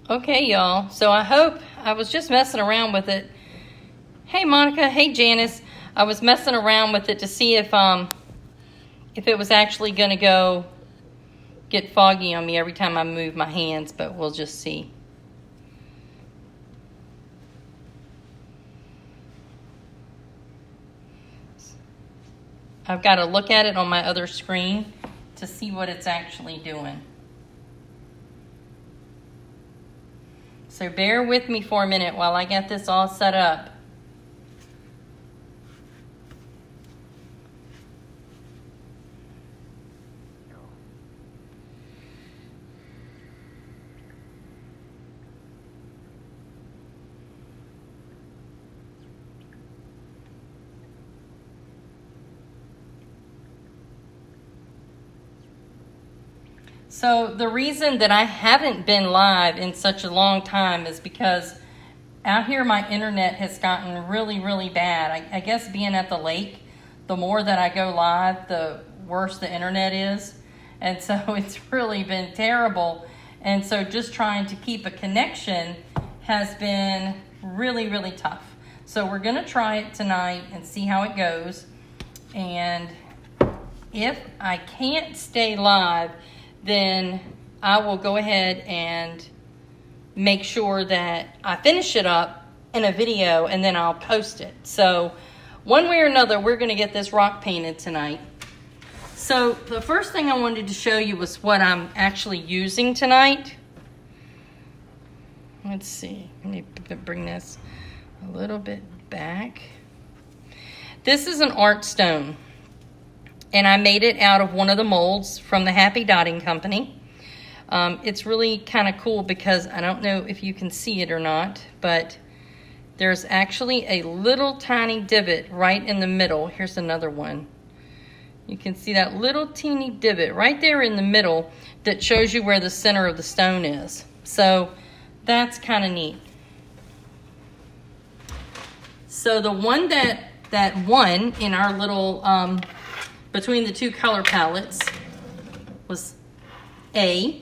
Okay, y'all. So I was just messing around with it. Hey, Monica. Hey, Janice. I was messing around with it to see if it was actually going to get foggy on me every time I move my hands, but we'll just see. I've got to look at it on my other screen to see what it's actually doing. So bear with me for a minute while I get this all set up. So the reason that I haven't been live in such a long time is because out here my internet has gotten really, really bad. I guess being at the lake, the more that I go live, the worse the internet is. And so it's really been terrible. And so just trying to keep a connection has been really, really tough. So we're going to try it tonight and see how it goes. And if I can't stay live, then I will go ahead and make sure that I finish it up in a video and then I'll post it. So one way or another, we're going to get this rock painted tonight. So the first thing I wanted to show you was what I'm actually using tonight. Let's see. Let me bring this a little bit back. This is an art stone. And I made it out of one of the molds from the Happy Dotting Company. It's really kind of cool because I don't know if you can see it or not, but there's actually a little tiny divot right in the middle. Here's another one. You can see that little teeny divot right there in the middle that shows you where the center of the stone is. So that's kind of neat. So the one that won in our little between the two color palettes was A,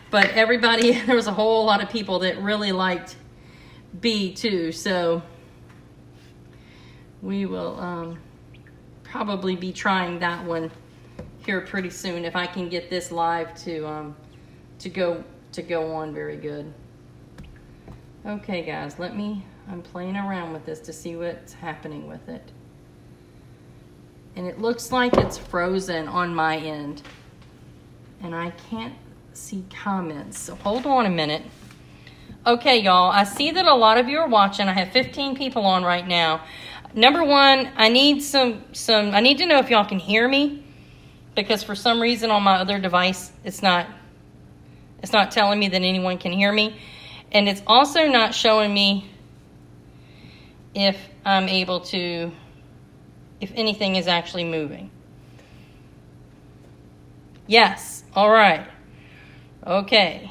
but there was a whole lot of people that really liked B too, so we will probably be trying that one here pretty soon if I can get this live to go on very good. Okay guys, I'm playing around with this to see what's happening with it. And it looks like it's frozen on my end. And I can't see comments. So hold on a minute. Okay, y'all. I see that a lot of you are watching. I have 15 people on right now. Number one, I need I need to know if y'all can hear me. Because for some reason on my other device, it's not telling me that anyone can hear me. And it's also not showing me if I'm able to... if anything is actually moving. Yes. All right. Okay.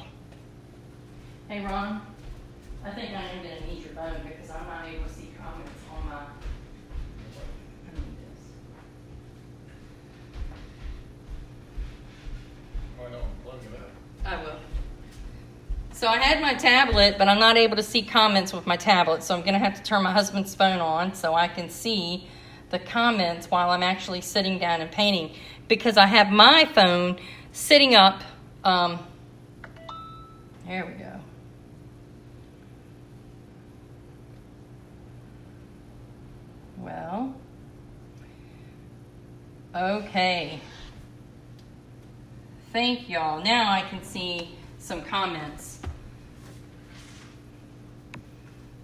Hey, Ron. I think I am going to need your phone because I'm not able to see comments on my... I need this. Why don't plug it up? I will. So I had my tablet, but I'm not able to see comments with my tablet. So I'm going to have to turn my husband's phone on so I can see the comments while I'm actually sitting down and painting, because I have my phone sitting up. There we go. Well, okay. Thank y'all. Now I can see some comments.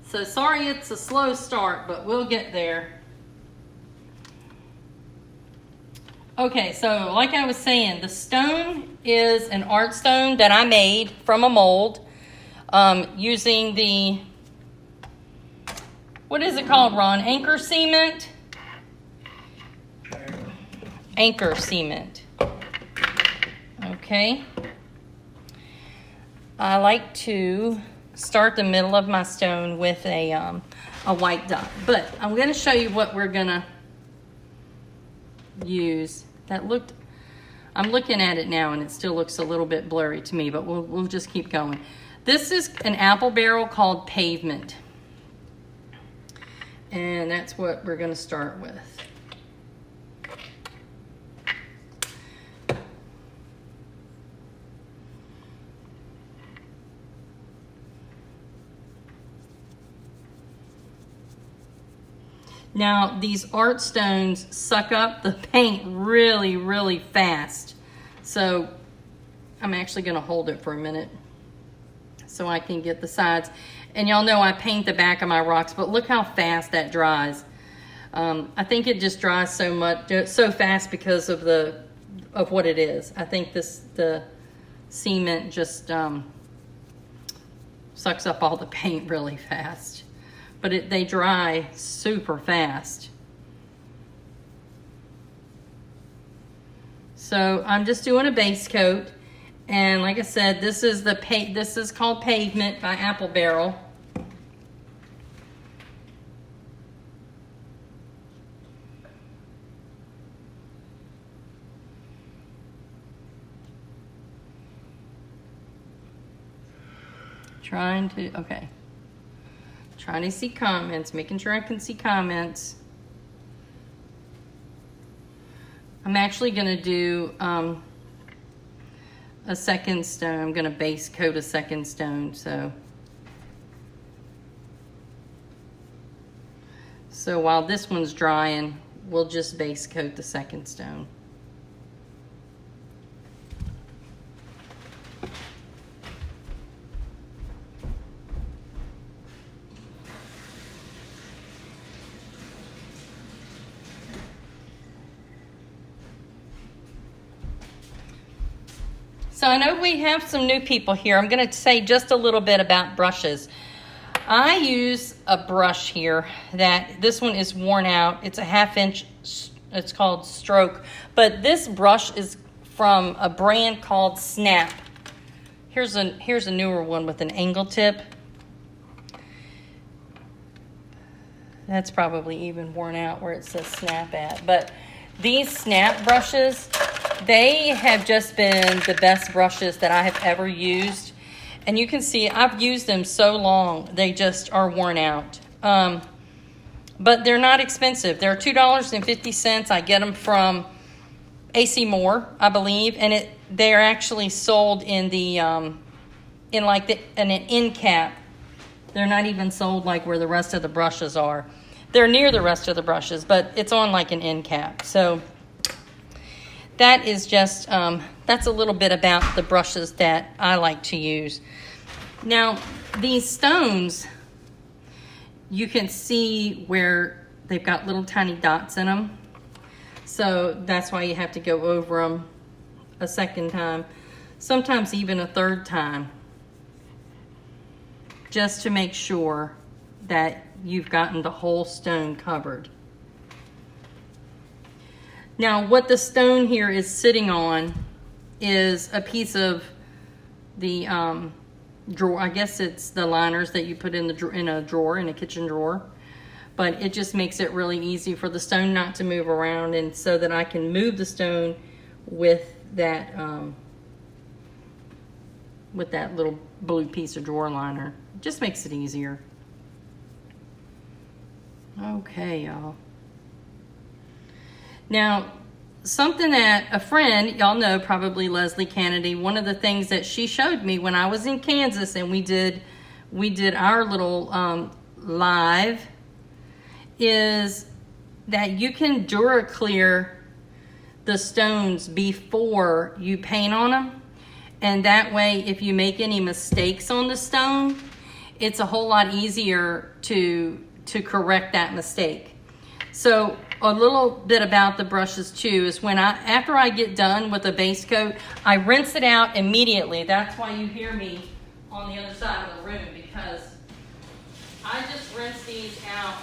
So sorry it's a slow start, but we'll get there. Okay, so like I was saying, the stone is an art stone that I made from a mold using the, what is it called, Ron? Anchor cement? Anchor cement. Okay. I like to start the middle of my stone with a white dot. But I'm going to show you what we're going to use. I'm looking at it now and it still looks a little bit blurry to me, but we'll just keep going. This is an apple barrel called Pavement. And that's what we're going to start with. Now, these art stones suck up the paint really, really fast. So I'm actually going to hold it for a minute so I can get the sides. And y'all know I paint the back of my rocks, but look how fast that dries. I think it just dries so fast because of what it is. I think the cement just sucks up all the paint really fast. But they dry super fast. So I'm just doing a base coat, and like I said, this is called Pavement by Apple Barrel. Trying to see comments, making sure I can see comments. I'm actually going to do a second stone. I'm going to base coat a second stone. So while this one's drying, we'll just base coat the second stone. So I know we have some new people here. I'm going to say just a little bit about brushes. I use a brush here this one is worn out. It's a 1/2 inch, it's called Stroke. But this brush is from a brand called Snap. Here's a newer one with an angle tip. That's probably even worn out where it says Snap at. But these Snap brushes, they have just been the best brushes that I have ever used. And you can see I've used them so long, they just are worn out. But they're not expensive. They're $2.50. I get them from AC Moore, I believe. And they're actually sold in an end cap. They're not even sold like where the rest of the brushes are. They're near the rest of the brushes, but it's on like an end cap. So that is just, that's a little bit about the brushes that I like to use. Now, these stones, you can see where they've got little tiny dots in them. So that's why you have to go over them a second time, sometimes even a third time, just to make sure that you've gotten the whole stone covered. Now, what the stone here is sitting on is a piece of the drawer. I guess it's the liners that you put in a kitchen drawer. But it just makes it really easy for the stone not to move around, and so that I can move the stone with that little blue piece of drawer liner. It just makes it easier. Okay, y'all. Now, something that a friend, y'all know, probably Leslie Kennedy, one of the things that she showed me when I was in Kansas and we did our little live, is that you can DuraClear the stones before you paint on them. And that way, if you make any mistakes on the stone, it's a whole lot easier to correct that mistake. So a little bit about the brushes too is after I get done with a base coat, I rinse it out immediately. That's why you hear me on the other side of the room, because I just rinse these out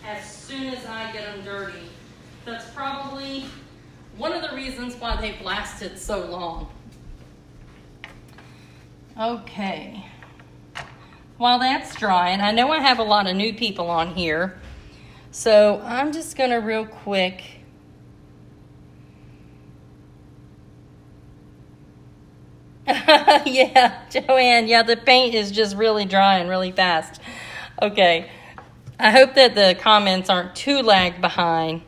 as soon as I get them dirty. That's probably one of the reasons why they've lasted so long. Okay. While that's drying, I know I have a lot of new people on here, so I'm just going to real quick Yeah, Joanne. Yeah, the paint is just really drying really fast. Okay. I hope that the comments aren't too lagged behind,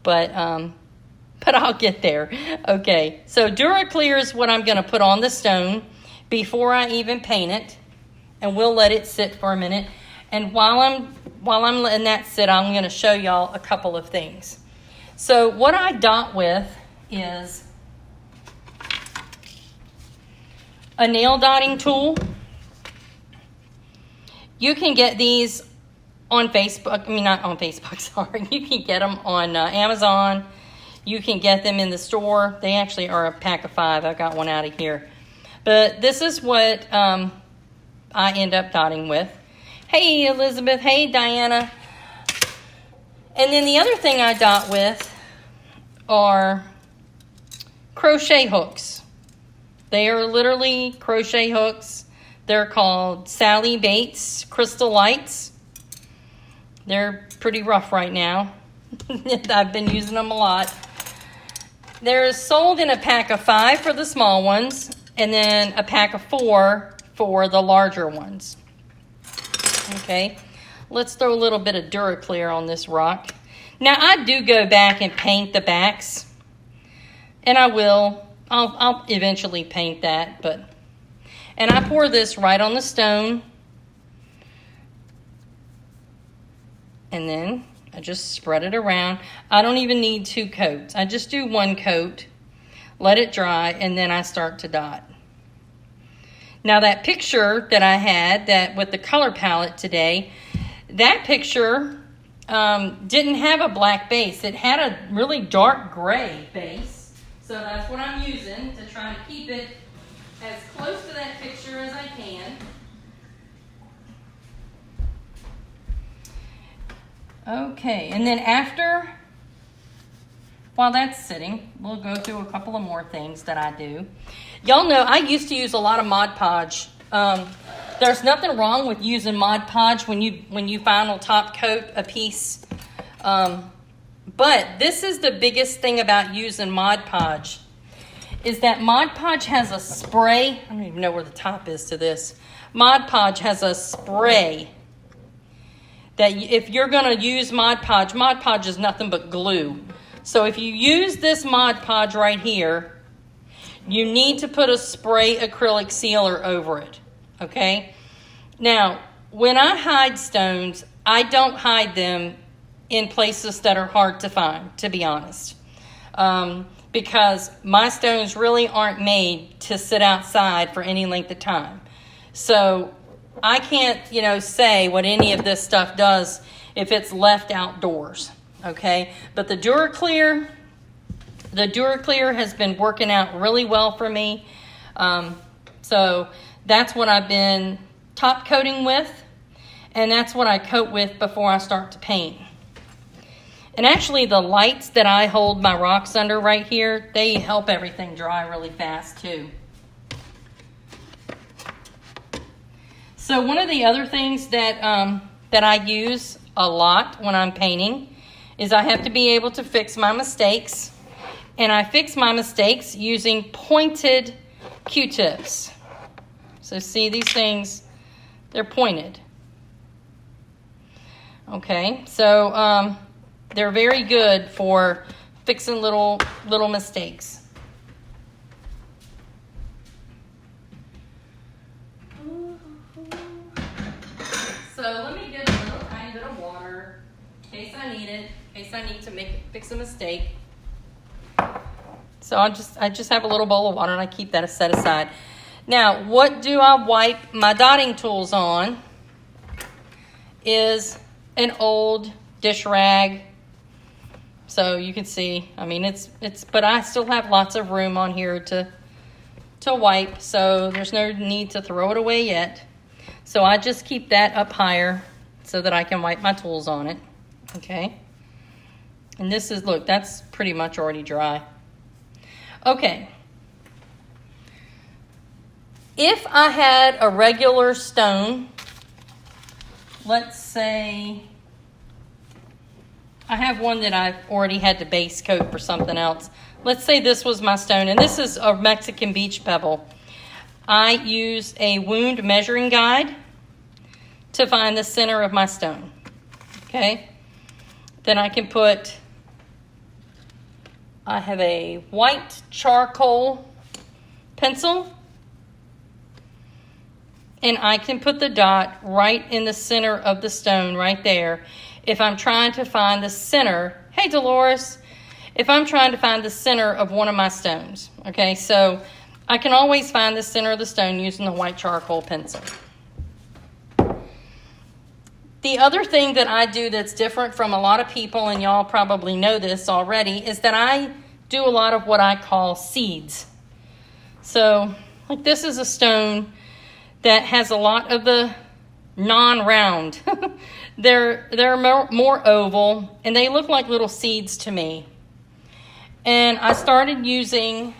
but I'll get there. Okay. So DuraClear is what I'm going to put on the stone before I even paint it, and we'll let it sit for a minute. And while I'm letting that sit, I'm going to show y'all a couple of things. So what I dot with is a nail dotting tool. You can get these on Facebook. I mean, not on Facebook, sorry. You can get them on Amazon. You can get them in the store. They actually are a pack of 5. I've got one out of here. But this is what I end up dotting with. Hey, Elizabeth. Hey, Diana. And then the other thing I dot with are crochet hooks. They are literally crochet hooks. They're called Sally Bates Crystal Lights. They're pretty rough right now. I've been using them a lot. They're sold in a pack of 5 for the small ones, and then a pack of 4 for the larger ones. Okay, let's throw a little bit of DuraClear on this rock. Now, I do go back and paint the backs, and I will. I'll eventually paint that, and I pour this right on the stone, and then I just spread it around. I don't even need 2 coats. I just do 1 coat, let it dry, and then I start to dot. Now that picture that I had that with the color palette today, that picture didn't have a black base. It had a really dark gray base. So that's what I'm using to try to keep it as close to that picture as I can. Okay, and then while that's sitting, we'll go through a couple of more things that I do. Y'all know I used to use a lot of Mod Podge. There's nothing wrong with using Mod Podge when you final top coat a piece. But this is the biggest thing about using Mod Podge, is that Mod Podge has a spray. I don't even know where the top is to this. Mod Podge has a spray that if you're going to use Mod Podge is nothing but glue. So if you use this Mod Podge right here, you need to put a spray acrylic sealer over it, okay? Now, when I hide stones, I don't hide them in places that are hard to find, to be honest. Because my stones really aren't made to sit outside for any length of time. So I can't, say what any of this stuff does if it's left outdoors, okay? But the DuraClear has been working out really well for me. So that's what I've been top coating with, and that's what I coat with before I start to paint. And actually the lights that I hold my rocks under right here, they help everything dry really fast too. So one of the other things that I use a lot when I'm painting is I have to be able to fix my mistakes. And I fix my mistakes using pointed Q-tips. So see, these things, they're pointed. Okay, so they're very good for fixing little mistakes. So let me get a little tiny bit of water in case I need it, in case I need to fix a mistake. So I just have a little bowl of water and I keep that set aside. Now, what do I wipe my dotting tools on is an old dish rag. So you can see, I mean, but I still have lots of room on here to wipe, so there's no need to throw it away yet. So I just keep that up higher so that I can wipe my tools on it, okay? And this is, look, that's pretty much already dry. Okay. If I had a regular stone, let's say I have one that I've already had to base coat for something else. Let's say this was my stone, and this is a Mexican beach pebble. I use a wound measuring guide to find the center of my stone. Okay? Then I can put, I have a white charcoal pencil, and I can put the dot right in the center of the stone right there if I'm trying to find the center. Hey, Dolores. If I'm trying to find the center of one of my stones. Okay, so I can always find the center of the stone using the white charcoal pencil. The other thing that I do that's different from a lot of people, and y'all probably know this already, is that I do a lot of what I call seeds. So, like this is a stone that has a lot of the non-round. they're more oval, and they look like little seeds to me. And I started using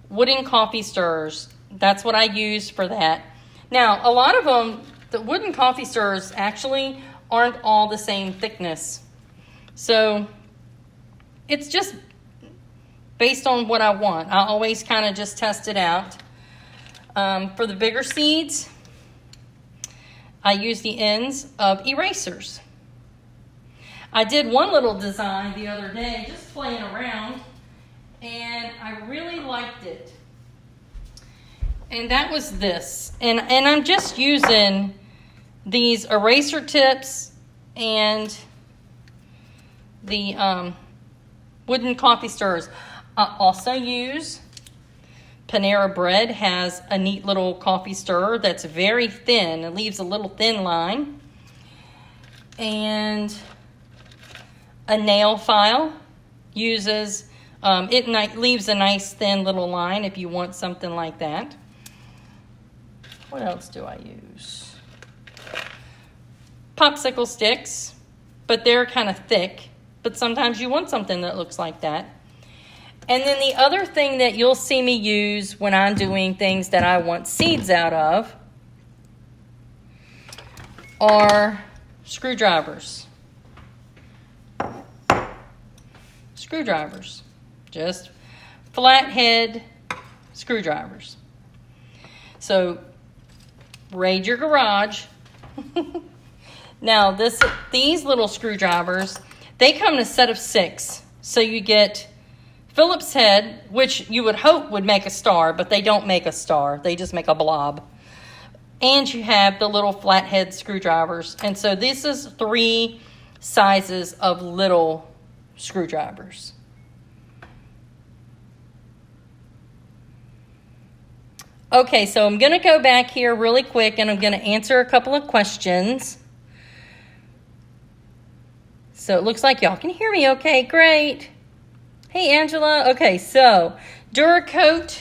wooden coffee stirrers. That's what I use for that. Now, a lot of them, the wooden coffee stirrers actually aren't all the same thickness. So it's just based on what I want. I always kind of just test it out. For the bigger seeds, I use the ends of erasers. I did one little design the other day, just playing around, and I really liked it. And that was this. And I'm just using these eraser tips and the wooden coffee stirrers. I also use Panera Bread has a neat little coffee stirrer that's very thin. It leaves a little thin line. And a nail file uses, it leaves a nice thin little line if you want something like that. What else do I use? Popsicle sticks, but they're kind of thick. But sometimes you want something that looks like that. And then the other thing that you'll see me use when I'm doing things that I want seeds out of are screwdrivers. Screwdrivers. Just flathead screwdrivers. So, raid your garage. Now, these little screwdrivers, they come in a set of 6. So you get Phillips head, which you would hope would make a star, but they don't make a star. They just make a blob. And you have the little flathead screwdrivers. And so this is 3 sizes of little screwdrivers. Okay, so I'm going to go back here really quick and I'm going to answer a couple of questions. So it looks like y'all can hear me okay. Great. Hey, Angela. Okay, so Duracoat.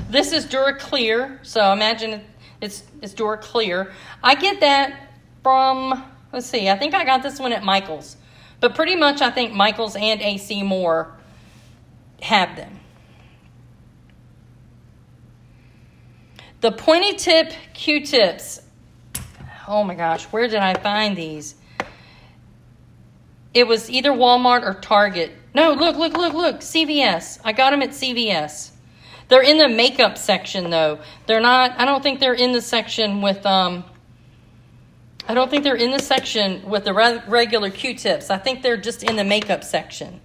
This is Duraclear. So imagine it's Duraclear. I get that from, let's see, I think I got this one at Michael's. But pretty much I think Michael's and AC Moore have them. The pointy tip Q-tips. Oh my gosh, where did I find these? It was either Walmart or Target. No, look, CVS. I got them at CVS. They're in the makeup section though. They're not, I don't think they're in the section with, the regular Q-tips. I think they're just in the makeup section.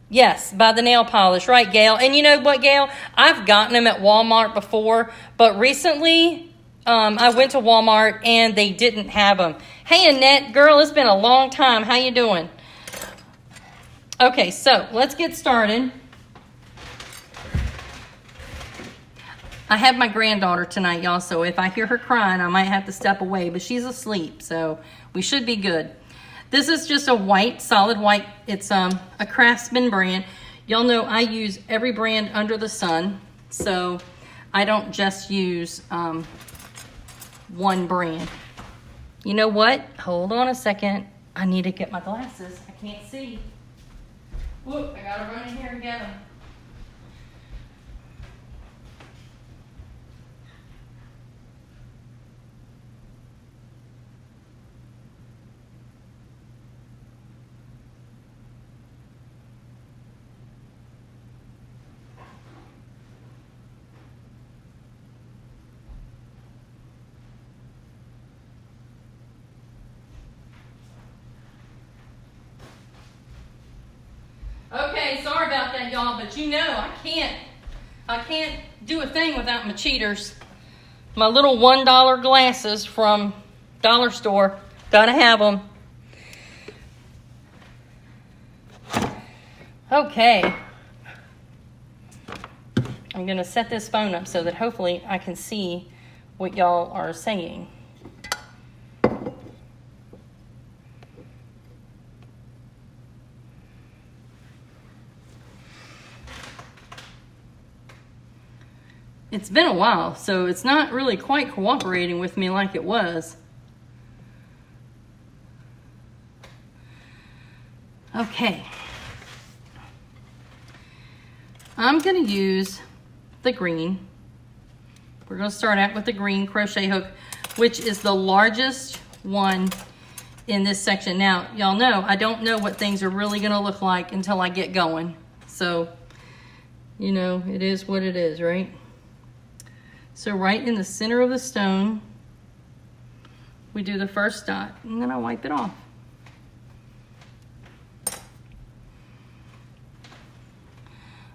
Yes, by the nail polish. Right, Gail. And you know what, Gail? I've gotten them at Walmart before, but recently I went to Walmart and they didn't have them. Hey, Annette, girl, it's been a long time. How you doing? Okay, so let's get started. I have my granddaughter tonight, y'all, so if I hear her crying, I might have to step away, but she's asleep, so we should be good. This is just a white, solid white. It's a Craftsman brand. Y'all know I use every brand under the sun, so I don't just use one brand. You know what? Hold on a second. I need to get my glasses. I can't see. Whoop, I gotta run in here and get them. bad, y'all, but you know I can't do a thing without my cheaters. My little $1 glasses from dollar store. Gotta have them. Okay. I'm gonna set this phone up so that hopefully I can see what y'all are saying. It's been a while, so it's not really quite cooperating with me like it was. Okay. I'm going to use the green. We're going to start out with the green crochet hook, which is the largest one in this section. Now, y'all know, I don't know what things are really going to look like until I get going. So, you know, it is what it is, right? So right in the center of the stone, we do the first dot, and then I wipe it off.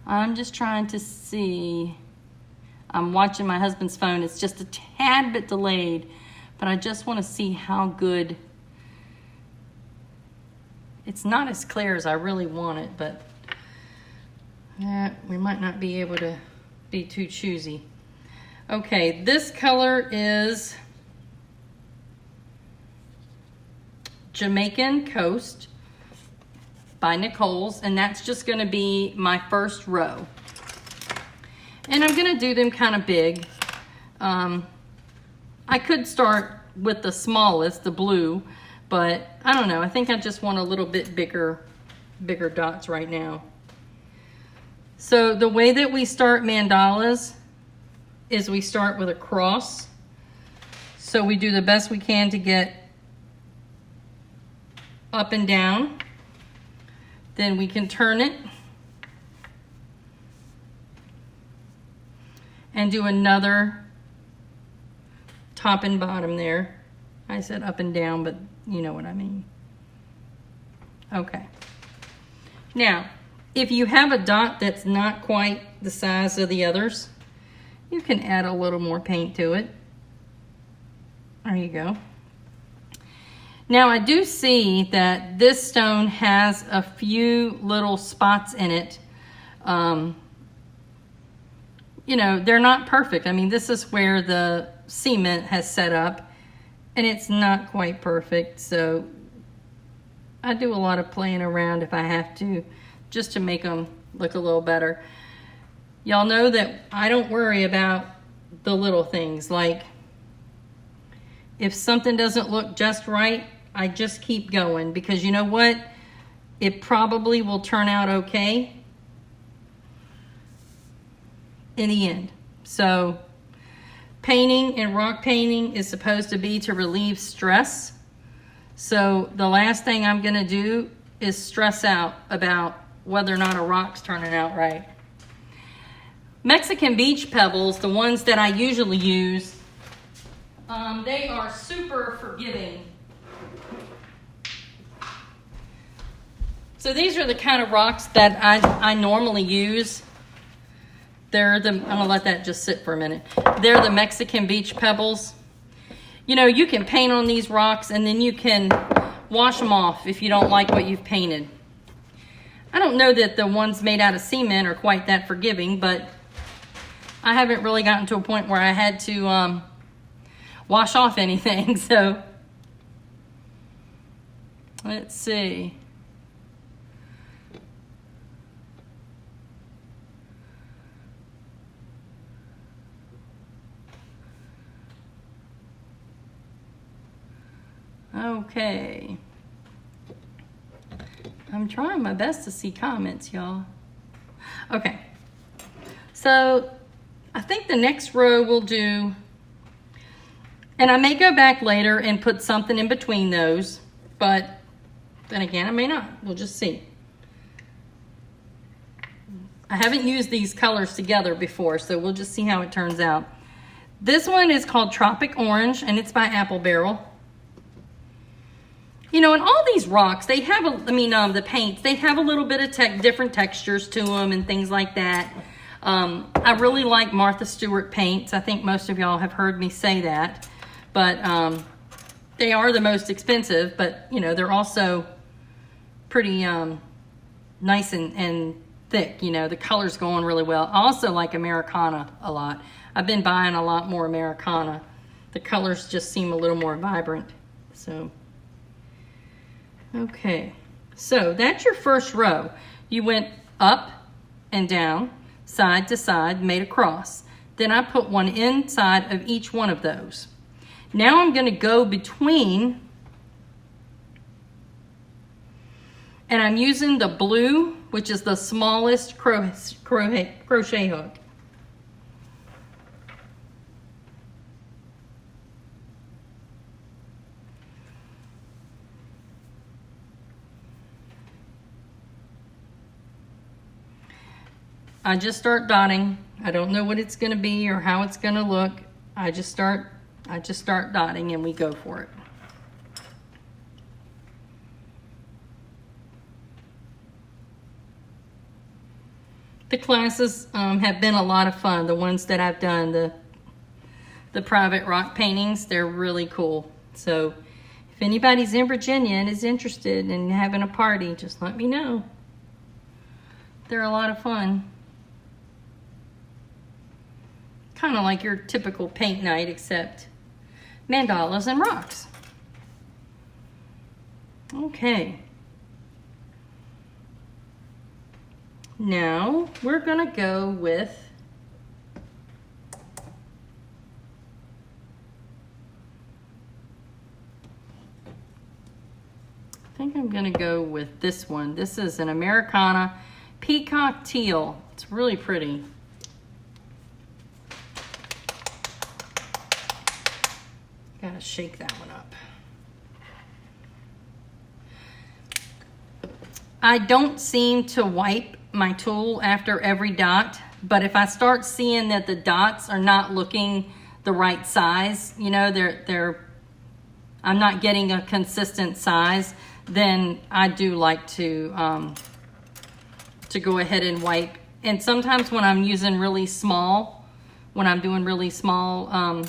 I'm just trying to see. I'm watching my husband's phone. It's just a tad bit delayed, but I just want to see how good. It's not as clear as I really want it, but we might not be able to be too choosy. Okay, this color is Jamaican Coast by Nicole's, and that's just going to be my first row. And I'm going to do them kind of big. I could start with the smallest, the blue, but I don't know. I think I just want a little bit bigger dots right now. So the way that we start mandalas is we start with a cross. So we do the best we can to get up and down. Then we can turn it and do another top and bottom there. I said up and down, but you know what I mean. Okay. Now, if you have a dot that's not quite the size of the others, you can add a little more paint to it. There you go. Now I do see that this stone has a few little spots in it. You know, they're not perfect. I mean, this is where the cement has set up and it's not quite perfect. So I do a lot of playing around if I have to, just to make them look a little better. Y'all know that I don't worry about the little things. Like, if something doesn't look just right, I just keep going, because you know what? It probably will turn out okay in the end. So, painting and rock painting is supposed to be to relieve stress. So, the last thing I'm going to do is stress out about whether or not a rock's turning out right. Mexican beach pebbles, the ones that I usually use, they are super forgiving. So these are the kind of rocks that I normally use. I'm gonna let that just sit for a minute. They're the Mexican beach pebbles. You know, you can paint on these rocks and then you can wash them off if you don't like what you've painted. I don't know that the ones made out of cement are quite that forgiving, but I haven't really gotten to a point where I had to wash off anything. So let's see. Okay. I'm trying my best to see comments, y'all. Okay. So I think the next row we'll do, and I may go back later and put something in between those, but then again, I may not. We'll just see. I haven't used these colors together before, so we'll just see how it turns out. This one is called Tropic Orange, and it's by Apple Barrel. You know, and all these rocks, they have the paints, they have a little bit of different textures to them and things like that. I really like Martha Stewart paints. I think most of y'all have heard me say that. But they are the most expensive, but, you know, they're also pretty nice and thick. You know, the colors go on really well. I also like Americana a lot. I've been buying a lot more Americana. The colors just seem a little more vibrant. So, okay. So that's your first row. You went up and down, side to side, made a cross. Then I put one inside of each one of those. Now I'm going to go between, and I'm using the blue, which is the smallest crochet hook. I just start dotting. I don't know what it's going to be or how it's going to look. I just start dotting and we go for it. The classes have been a lot of fun. The ones that I've done, the private rock paintings, they're really cool. So if anybody's in Virginia and is interested in having a party, just let me know. They're a lot of fun. Kind of like your typical paint night, except mandalas and rocks. Okay. Now we're gonna go with I think I'm gonna go with this one. This is an Americana Peacock Teal. It's really pretty. Gotta shake that one up. I don't seem to wipe my tool after every dot, but if I start seeing that the dots are not looking the right size, you know, I'm not getting a consistent size, then I do like to go ahead and wipe. And sometimes when I'm using really small, when I'm doing really small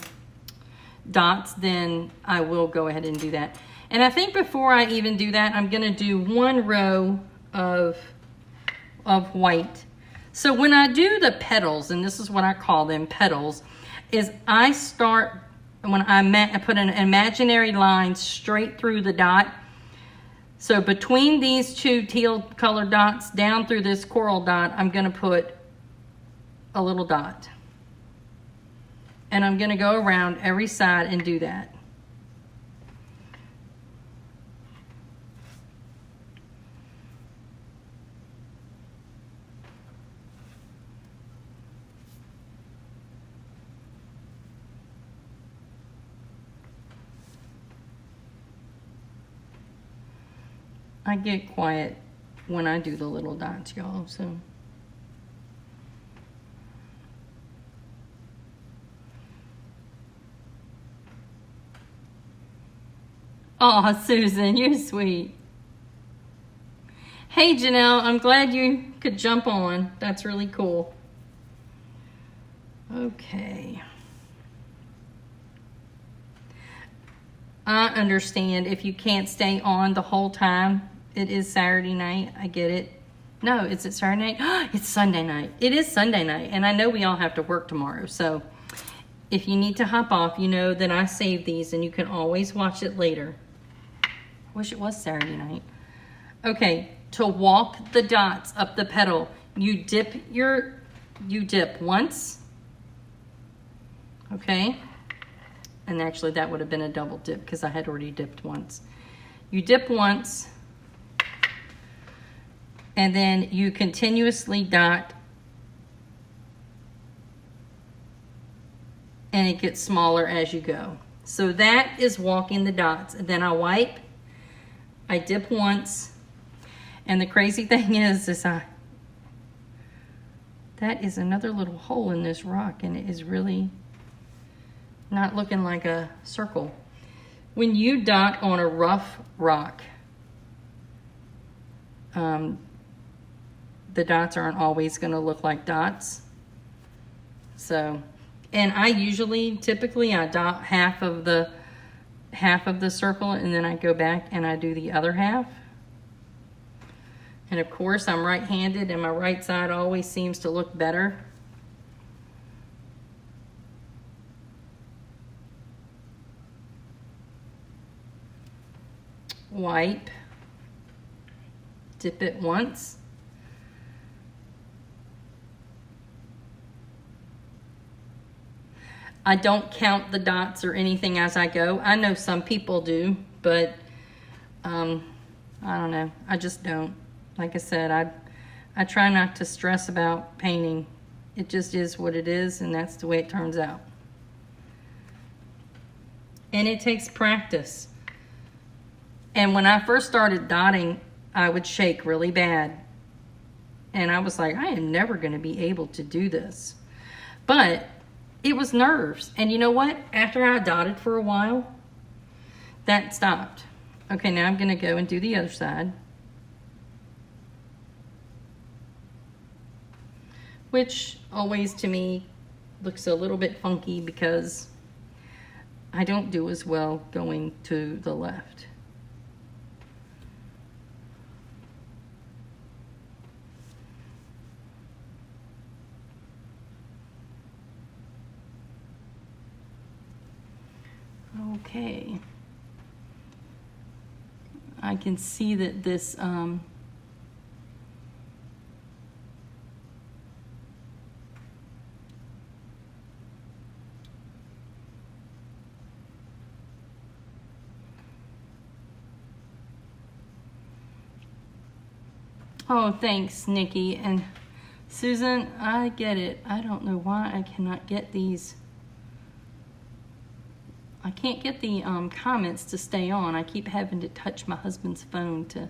dots, then I will go ahead and do that. And I think before I even do that, I'm gonna do one row of white. So when I do the petals, and this is what I call them, petals, is I start, when I put an imaginary line straight through the dot. So between these two teal colored dots, down through this coral dot, I'm gonna put a little dot. And I'm gonna go around every side and do that. I get quiet when I do the little dots, y'all, so. Oh, Susan, you're sweet. Hey, Janelle, I'm glad you could jump on. That's really cool. Okay. I understand if you can't stay on the whole time. It is Saturday night. I get it. No, is it Saturday night? It's Sunday night. It is Sunday night, and I know we all have to work tomorrow, so if you need to hop off, you know that I save these and you can always watch it later. I wish it was Saturday night. Okay, to walk the dots up the petal, you dip once, okay? And actually that would have been a double dip because I had already dipped once. You dip once, and then you continuously dot, and it gets smaller as you go. So that is walking the dots. And then I wipe, I dip once, and the crazy thing is that is another little hole in this rock, and it is really not looking like a circle. When you dot on a rough rock, the dots aren't always going to look like dots. So, and I typically I dot half of the circle, and then I go back and I do the other half. And of course, I'm right-handed, and my right side always seems to look better. Wipe, dip it once. I don't count the dots or anything as I go. I know some people do, but I don't know. I just don't. Like I said, I try not to stress about painting. It just is what it is, and that's the way it turns out. And it takes practice. And when I first started dotting, I would shake really bad. And I was like, I am never going to be able to do this. But it was nerves. And you know what? After I dotted for a while, that stopped. Okay, now I'm going to go and do the other side. Which always to me looks a little bit funky because I don't do as well going to the left. Okay. I can see that this oh, thanks, Nikki. And Susan, I get it. I don't know why I cannot get these. I can't get the comments to stay on. I keep having to touch my husband's phone to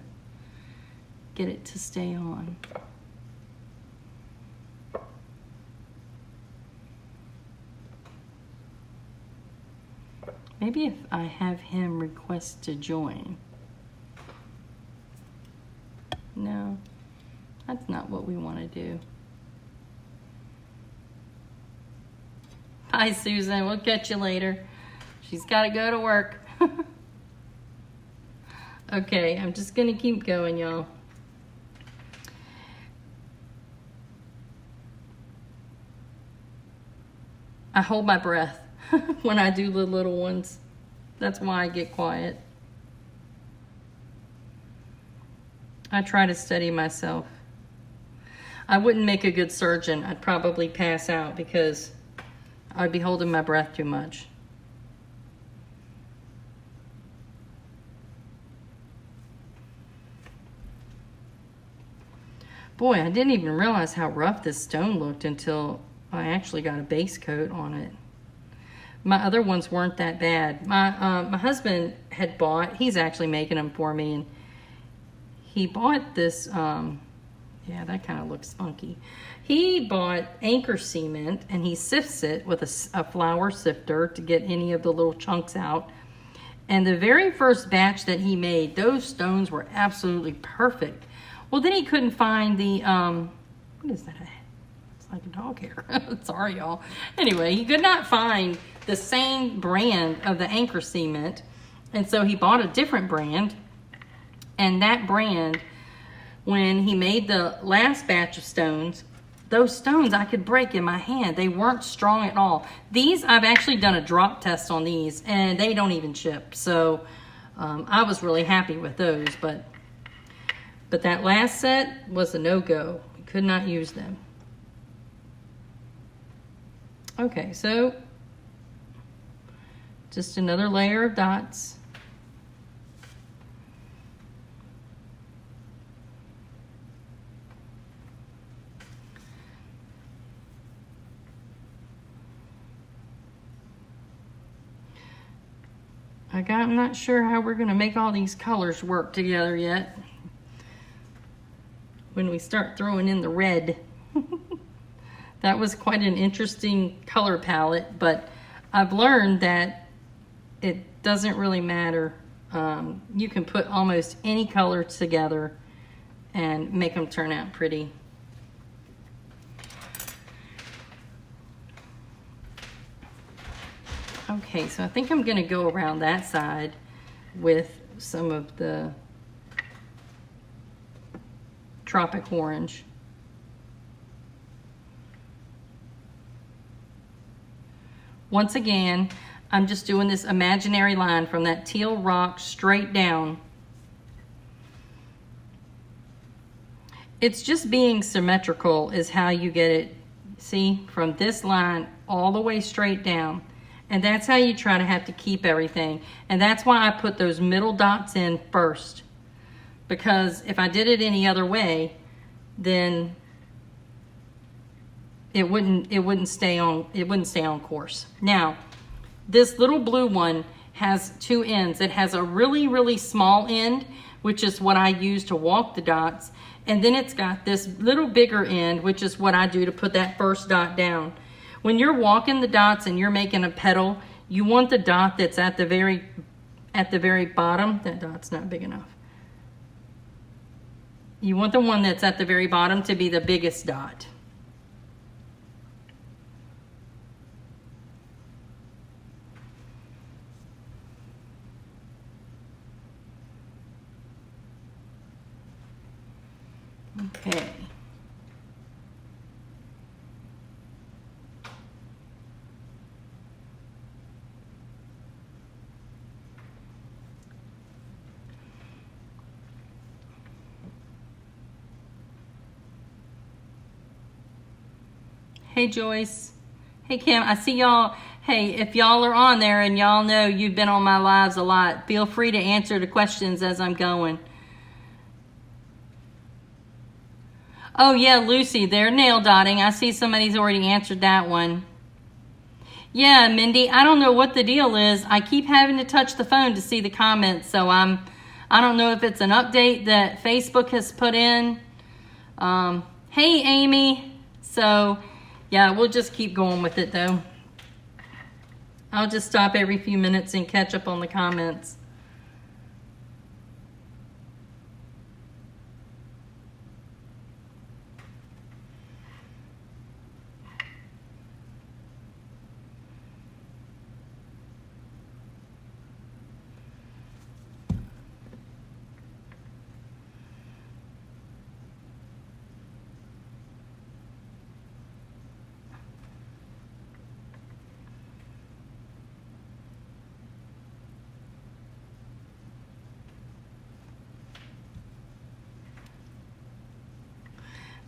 get it to stay on. Maybe if I have him request to join. No, that's not what we want to do. Bye, Susan. We'll catch you later. She's got to go to work. Okay, I'm just going to keep going, y'all. I hold my breath when I do the little ones. That's why I get quiet. I try to steady myself. I wouldn't make a good surgeon. I'd probably pass out because I'd be holding my breath too much. Boy, I didn't even realize how rough this stone looked until I actually got a base coat on it. My other ones weren't that bad. My husband had bought, he's actually making them for me, and he bought this, yeah, that kind of looks funky. He bought anchor cement, and he sifts it with a flour sifter to get any of the little chunks out. And the very first batch that he made, those stones were absolutely perfect. Well, then he couldn't find the, what is that? It's like a dog hair. Sorry, y'all. Anyway, he could not find the same brand of the anchor cement. And so he bought a different brand. And that brand, when he made the last batch of stones, those stones I could break in my hand. They weren't strong at all. These, I've actually done a drop test on these, and they don't even chip. So I was really happy with those. But that last set was a no-go. We could not use them. Okay, so just another layer of dots. I'm not sure how we're going to make all these colors work together yet. When we start throwing in the red. That was quite an interesting color palette, but I've learned that Doesn't really matter. You can put almost any color together and make them turn out pretty. Okay, so I think I'm gonna go around that side with some of the Tropic Orange. Once again, I'm just doing this imaginary line from that teal rock straight down. It's just being symmetrical is how you get it, see, from this line all the way straight down. And that's how you try to have to keep everything. And that's why I put those middle dots in first. Because if I did it any other way, then it wouldn't stay on course. Now, this little blue one has two ends. It has a really, really small end, which is what I use to walk the dots. And then it's got this little bigger end, which is what I do to put that first dot down. When you're walking the dots and you're making a petal, you want the dot that's at the very bottom. That dot's not big enough. You want the one that's at the very bottom to be the biggest dot. Okay. Hey Joyce. Hey Kim, I see y'all. Hey, if y'all are on there and y'all know you've been on my lives a lot, feel free to answer the questions as I'm going. Oh yeah, Lucy, they're nail dotting. I see somebody's already answered that one. Yeah, Mindy, I don't know what the deal is. I keep having to touch the phone to see the comments, so I don't know if it's an update that Facebook has put in. Hey, Amy. So, yeah, we'll just keep going with it, though. I'll just stop every few minutes and catch up on the comments.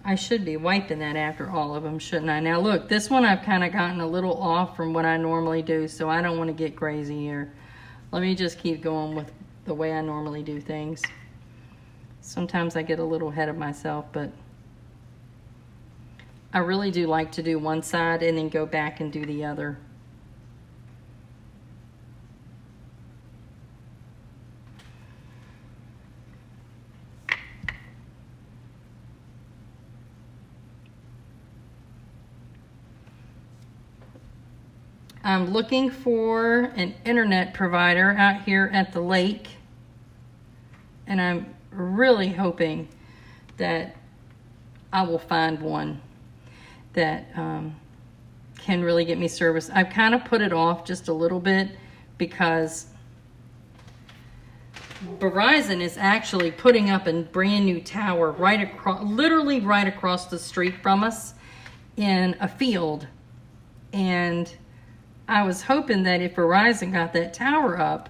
I should be wiping that after all of them, shouldn't I? Now look, this one I've kind of gotten a little off from what I normally do, so I don't want to get crazy here. Let me just keep going with the way I normally do things. Sometimes I get a little ahead of myself, but I really do like to do one side and then go back and do the other. I'm looking for an internet provider out here at the lake, and I'm really hoping that I will find one that can really get me service. I've kind of put it off just a little bit because Verizon is actually putting up a brand new tower right across, literally right across the street from us in a field, and I was hoping that if Verizon got that tower up,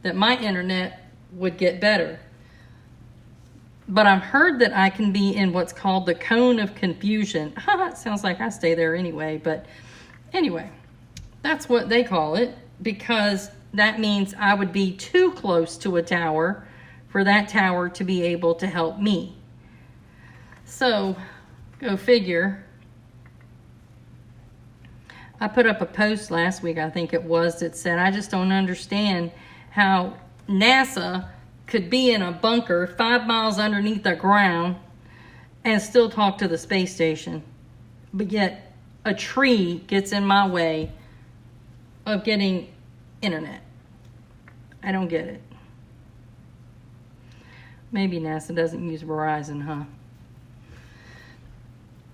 that my internet would get better. But I've heard that I can be in what's called the cone of confusion. It sounds like I stay there anyway, but anyway, that's what they call it, because that means I would be too close to a tower for that tower to be able to help me. So, go figure. I put up a post last week, I think it was, that said, I just don't understand how NASA could be in a bunker 5 miles underneath the ground and still talk to the space station. But yet a tree gets in my way of getting internet. I don't get it. Maybe NASA doesn't use Verizon, huh?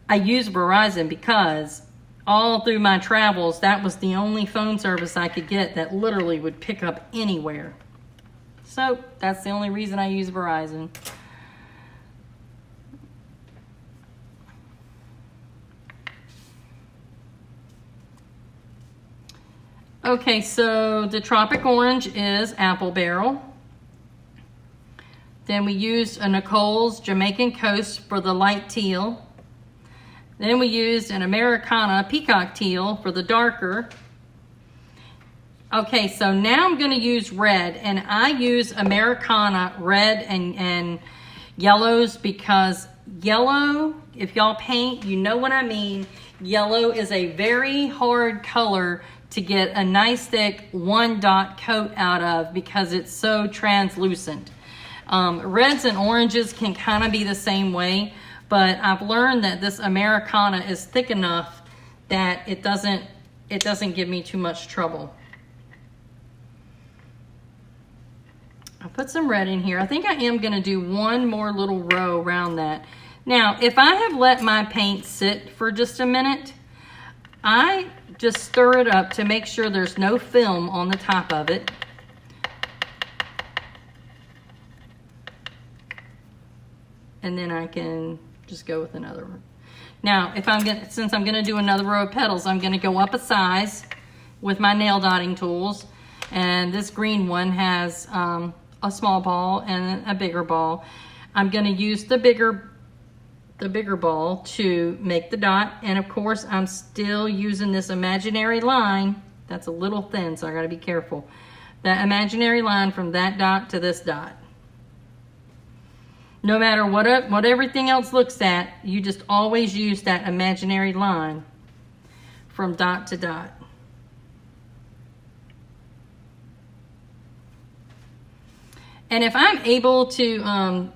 I use Verizon because all through my travels, that was the only phone service I could get that literally would pick up anywhere. So that's the only reason I use Verizon. Okay, so the Tropic Orange is Apple Barrel. Then we used a Nicole's Jamaican Coast for the light teal. Then we used an Americana Peacock Teal for the darker. Okay, so now I'm gonna use red, and I use Americana red and yellows because yellow, if y'all paint, you know what I mean. Yellow is a very hard color to get a nice thick one dot coat out of because it's so translucent. Reds and oranges can kind of be the same way, but I've learned that this Americana is thick enough that it doesn't give me too much trouble. I'll put some red in here. I think I am gonna do one more little row around that. Now, if I have let my paint sit for just a minute, I just stir it up to make sure there's no film on the top of it. And then I can just go with another one. Now, since I'm gonna do another row of petals, I'm gonna go up a size with my nail dotting tools. And this green one has a small ball and a bigger ball. I'm gonna use the bigger ball to make the dot. And of course, I'm still using this imaginary line. That's a little thin, so I gotta be careful. That imaginary line from that dot to this dot. No matter what everything else looks at, you just always use that imaginary line from dot to dot. And if I'm able to,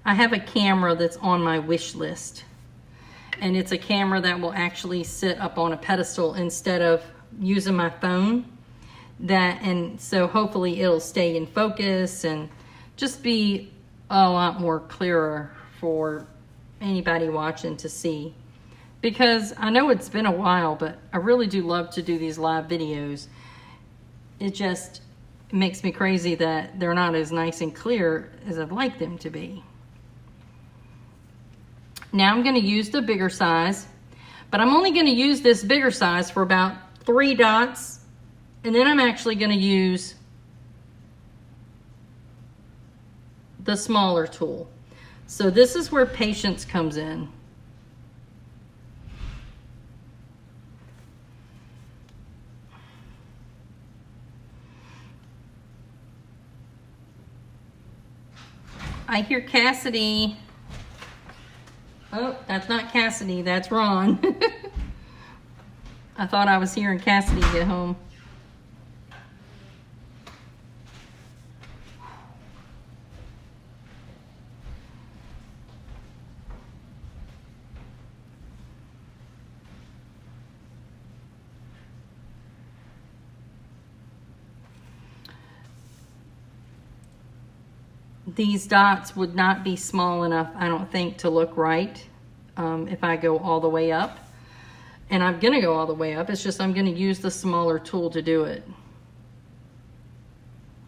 I have a camera that's on my wish list. And it's a camera that will actually sit up on a pedestal instead of using my phone. And so hopefully it'll stay in focus and just be a lot more clearer for anybody watching to see. Because I know it's been a while, but I really do love to do these live videos. It just makes me crazy that they're not as nice and clear as I'd like them to be. Now I'm gonna use the bigger size, but I'm only gonna use this bigger size for about 3 dots, and then I'm actually gonna use the smaller tool. So this is where patience comes in. I hear Cassidy. Oh, that's not Cassidy, that's Ron. I thought I was hearing Cassidy get home. These dots would not be small enough, I don't think, to look right if I go all the way up. And I'm gonna go all the way up, it's just I'm gonna use the smaller tool to do it.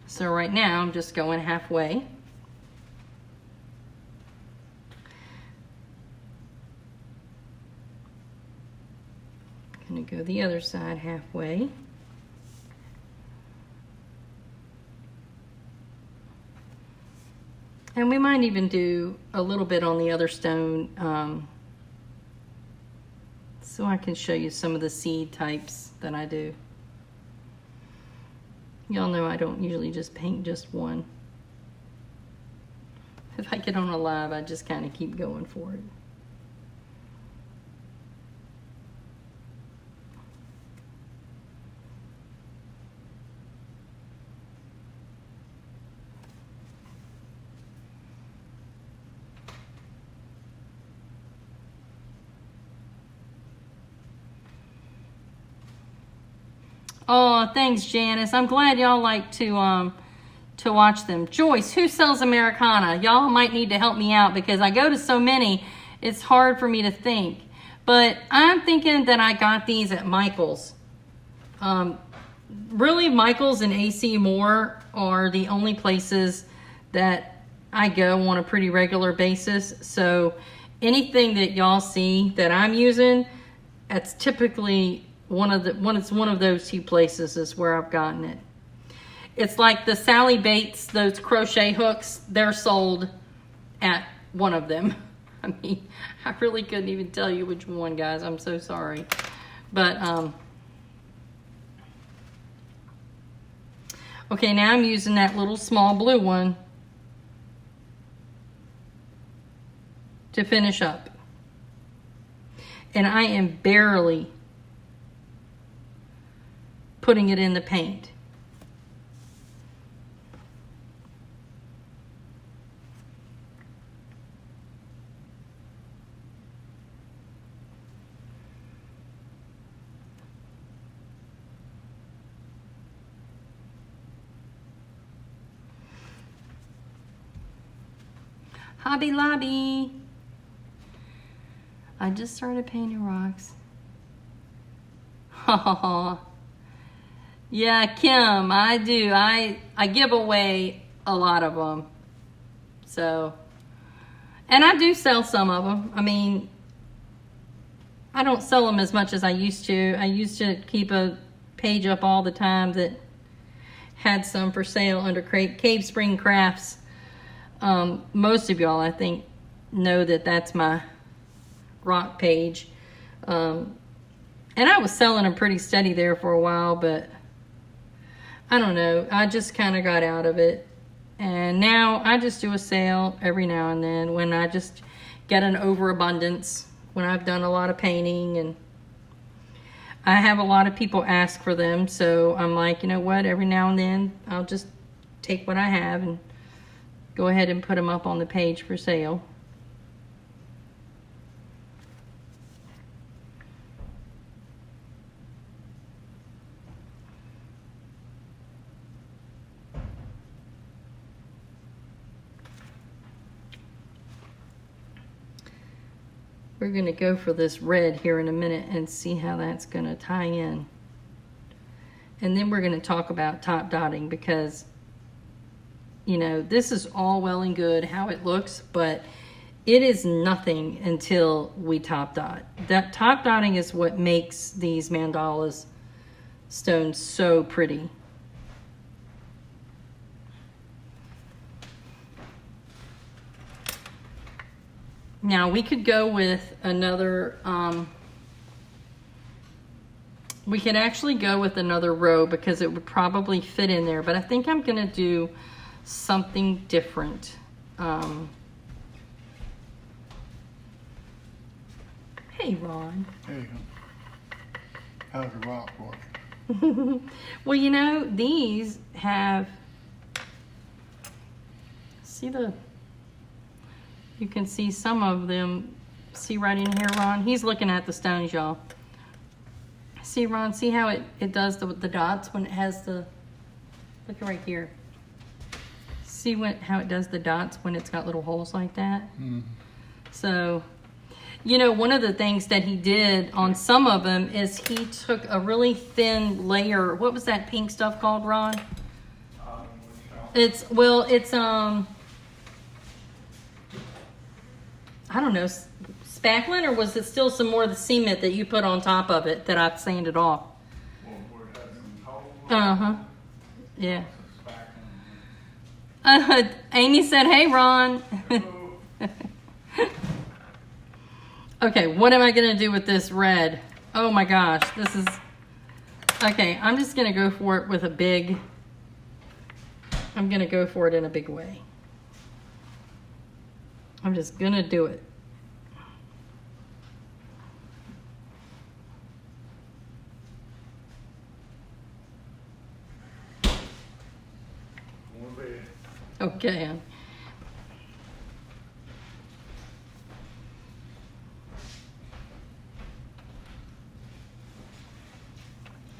So right now, I'm just going halfway. Gonna go the other side halfway. And we might even do a little bit on the other stone so I can show you some of the seed types that I do. Y'all know I don't usually just paint just one. If I get on a live, I just kind of keep going for it. Oh, thanks, Janice. I'm glad y'all like to watch them. Joyce, who sells Americana? Y'all might need to help me out because I go to so many, it's hard for me to think. But I'm thinking that I got these at Michael's. Really, Michael's and AC Moore are the only places that I go on a pretty regular basis. So anything that y'all see that I'm using, that's typically one of those two places is where I've gotten it. It's like the Sally Bates, those crochet hooks, they're sold at one of them. I mean, I really couldn't even tell you which one, guys. I'm so sorry. But, okay, now I'm using that little small blue one to finish up. And I am barely putting it in the paint. Hobby Lobby. I just started painting rocks. Oh, yeah, Kim, I do. I give away a lot of them. So, and I do sell some of them. I mean, I don't sell them as much as I used to. I used to keep a page up all the time that had some for sale under Cave Spring Crafts. Most of y'all, I think, know that that's my rock page. And I was selling them pretty steady there for a while, but I don't know. I just kind of got out of it. And now I just do a sale every now and then when I just get an overabundance, when I've done a lot of painting and I have a lot of people ask for them. So I'm like, you know what? Every now and then I'll just take what I have and go ahead and put them up on the page for sale. We're going to go for this red here in a minute and see how that's going to tie in. And then we're going to talk about top dotting because, you know, this is all well and good how it looks, but it is nothing until we top dot. That top dotting is what makes these mandalas stones so pretty. Now we could go with another, we could actually go with another row because it would probably fit in there, but I think I'm gonna do something different. Hey, Ron. There you go. How's the rock working? Well, you know, these have, see you can see some of them. See right in here, Ron? He's looking at the stones, y'all. See, Ron, see how it does the dots when it has the, look right here. See how it does the dots when it's got little holes like that? Mm. So, you know, one of the things that he did on some of them is he took a really thin layer. What was that pink stuff called, Ron? It's I don't know, spackling, or was it still some more of the cement that you put on top of it that I've sanded off? Uh-huh. Yeah. Amy said, hey, Ron. Okay, what am I going to do with this red? Oh, my gosh. This is... Okay, I'm just going to go for it with a big... I'm going to go for it in a big way. I'm just going to do it. Okay.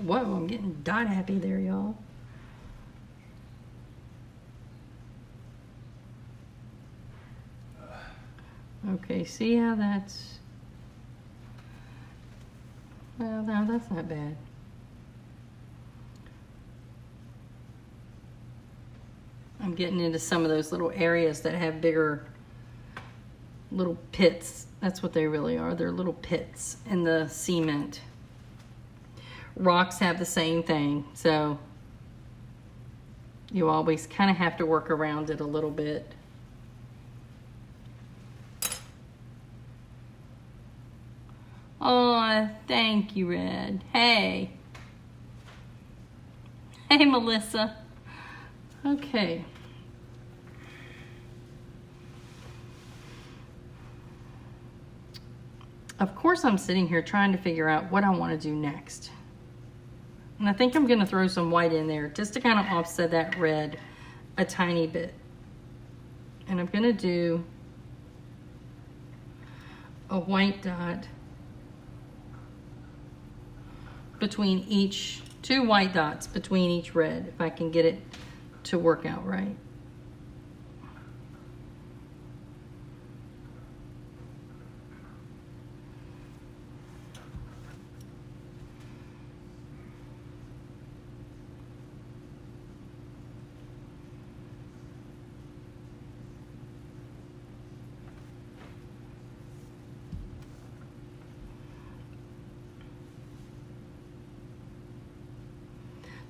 Whoa, I'm getting dot happy there, y'all. Okay, see how that's... Well, no, that's not bad. I'm getting into some of those little areas that have bigger little pits. That's what they really are. They're little pits in the cement. Rocks have the same thing, so you always kind of have to work around it a little bit. Oh, thank you, Red. Hey. Hey, Melissa. Okay. Of course, I'm sitting here trying to figure out what I want to do next. And I think I'm going to throw some white in there just to kind of offset that red a tiny bit. And I'm going to do a white dot between each, 2 white dots between each red, if I can get it to work out right.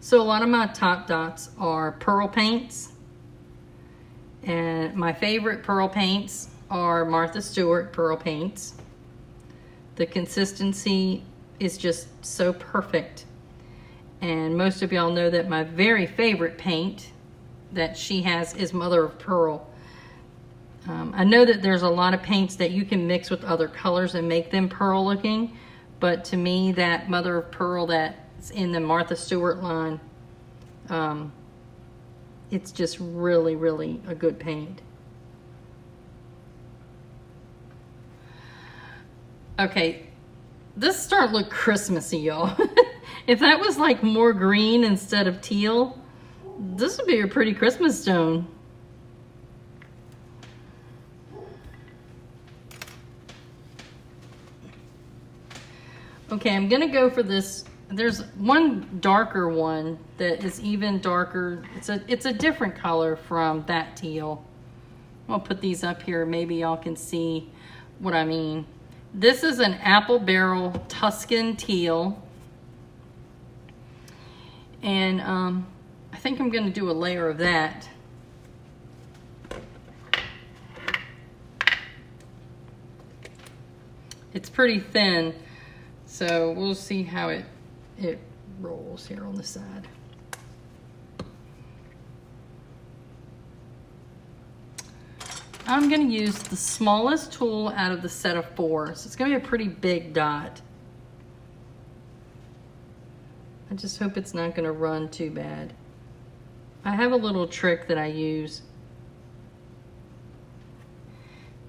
So a lot of my top dots are pearl paints. And my favorite pearl paints are Martha Stewart pearl paints. The consistency is just so perfect. And most of y'all know that my very favorite paint that she has is Mother of Pearl. I know that there's a lot of paints that you can mix with other colors and make them pearl looking. But to me, that Mother of Pearl that's in the Martha Stewart line, it's just really, really a good paint. Okay, this is starting to look Christmassy, y'all. If that was like more green instead of teal, this would be a pretty Christmas stone. Okay, I'm gonna go for this. There's one darker one that is even darker. It's a different color from that teal. I'll put these up here. Maybe y'all can see what I mean. This is an apple barrel Tuscan teal. And I think I'm gonna do a layer of that. It's pretty thin, so we'll see how it rolls here on the side. I'm going to use the smallest tool out of the set of 4. So it's going to be a pretty big dot. I just hope it's not going to run too bad. I have a little trick that I use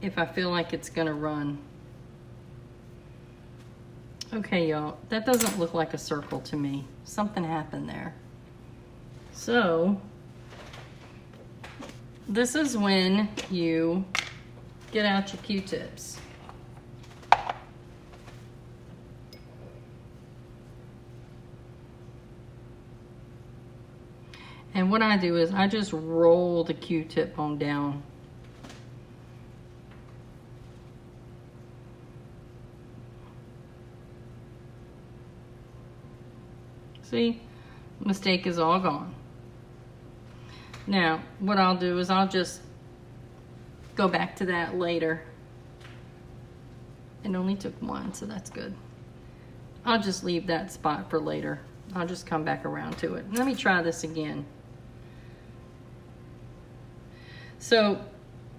if I feel like it's going to run. Okay, y'all, that doesn't look like a circle to me. Something happened there. So, this is when you get out your Q-tips. And what I do is I just roll the Q-tip on down. See, mistake is all gone. Now, what I'll do is I'll just go back to that later. It only took 1, so that's good. I'll just leave that spot for later. I'll just come back around to it. Let me try this again. So,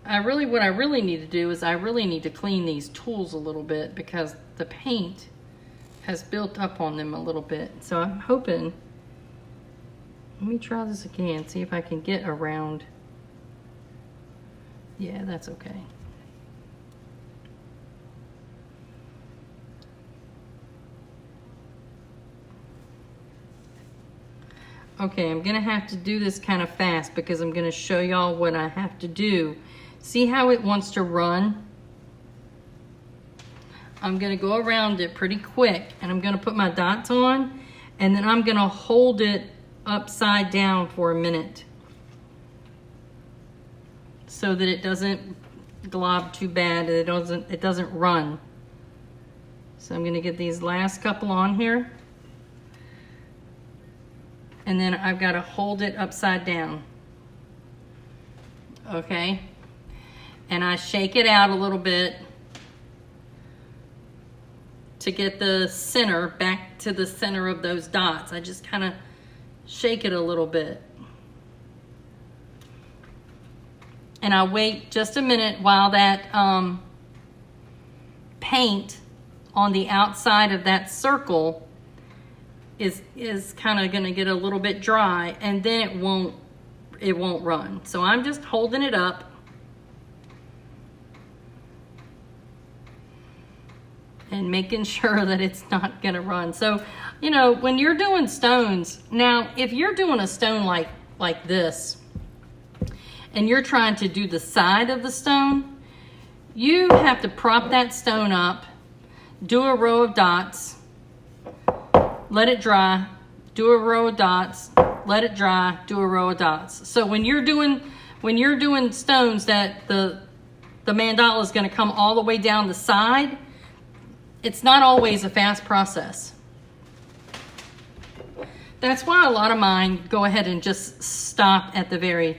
what I really need to do is I really need to clean these tools a little bit because the paint has built up on them a little bit. So I'm hoping, let me try this again, see if I can get around. Yeah, that's okay. Okay, I'm gonna have to do this kind of fast because I'm gonna show y'all what I have to do. See how it wants to run? I'm gonna go around it pretty quick and I'm gonna put my dots on and then I'm gonna hold it upside down for a minute so that it doesn't glob too bad and it doesn't run. So I'm gonna get these last couple on here. And then I've got to hold it upside down. Okay? And I shake it out a little bit to get the center back to the center of those dots. I just kind of shake it a little bit. And I wait just a minute while that paint on the outside of that circle is kind of going to get a little bit dry, and then it won't run. So I'm just holding it up and making sure that it's not going to run. So, you know, when you're doing stones, now if you're doing a stone like this and you're trying to do the side of the stone, you have to prop that stone up, do a row of dots, let it dry, do a row of dots, let it dry, do a row of dots. So when you're doing stones that the mandala is going to come all the way down the side, it's not always a fast process. That's why a lot of mine go ahead and just stop at the very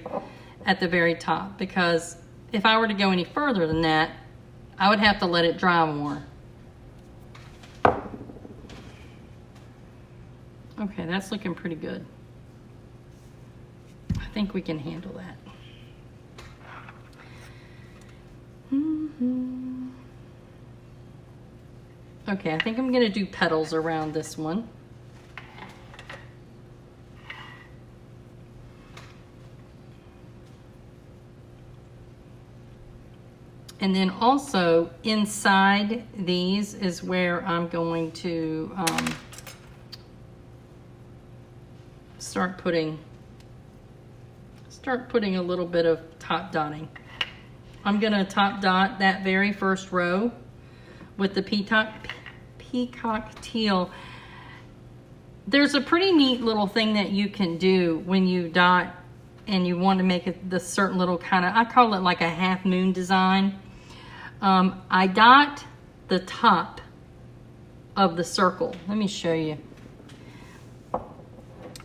top, because if I were to go any further than that, I would have to let it dry more. Okay, that's looking pretty good. I think we can handle that. Okay, I think I'm gonna do petals around this one. And then also inside these is where I'm going to start putting a little bit of top dotting. I'm gonna top dot that very first row with the peacock teal. There's a pretty neat little thing that you can do when you dot and you want to make it this certain little kind of, I call it like a half moon design. I dot the top of the circle. Let me show you.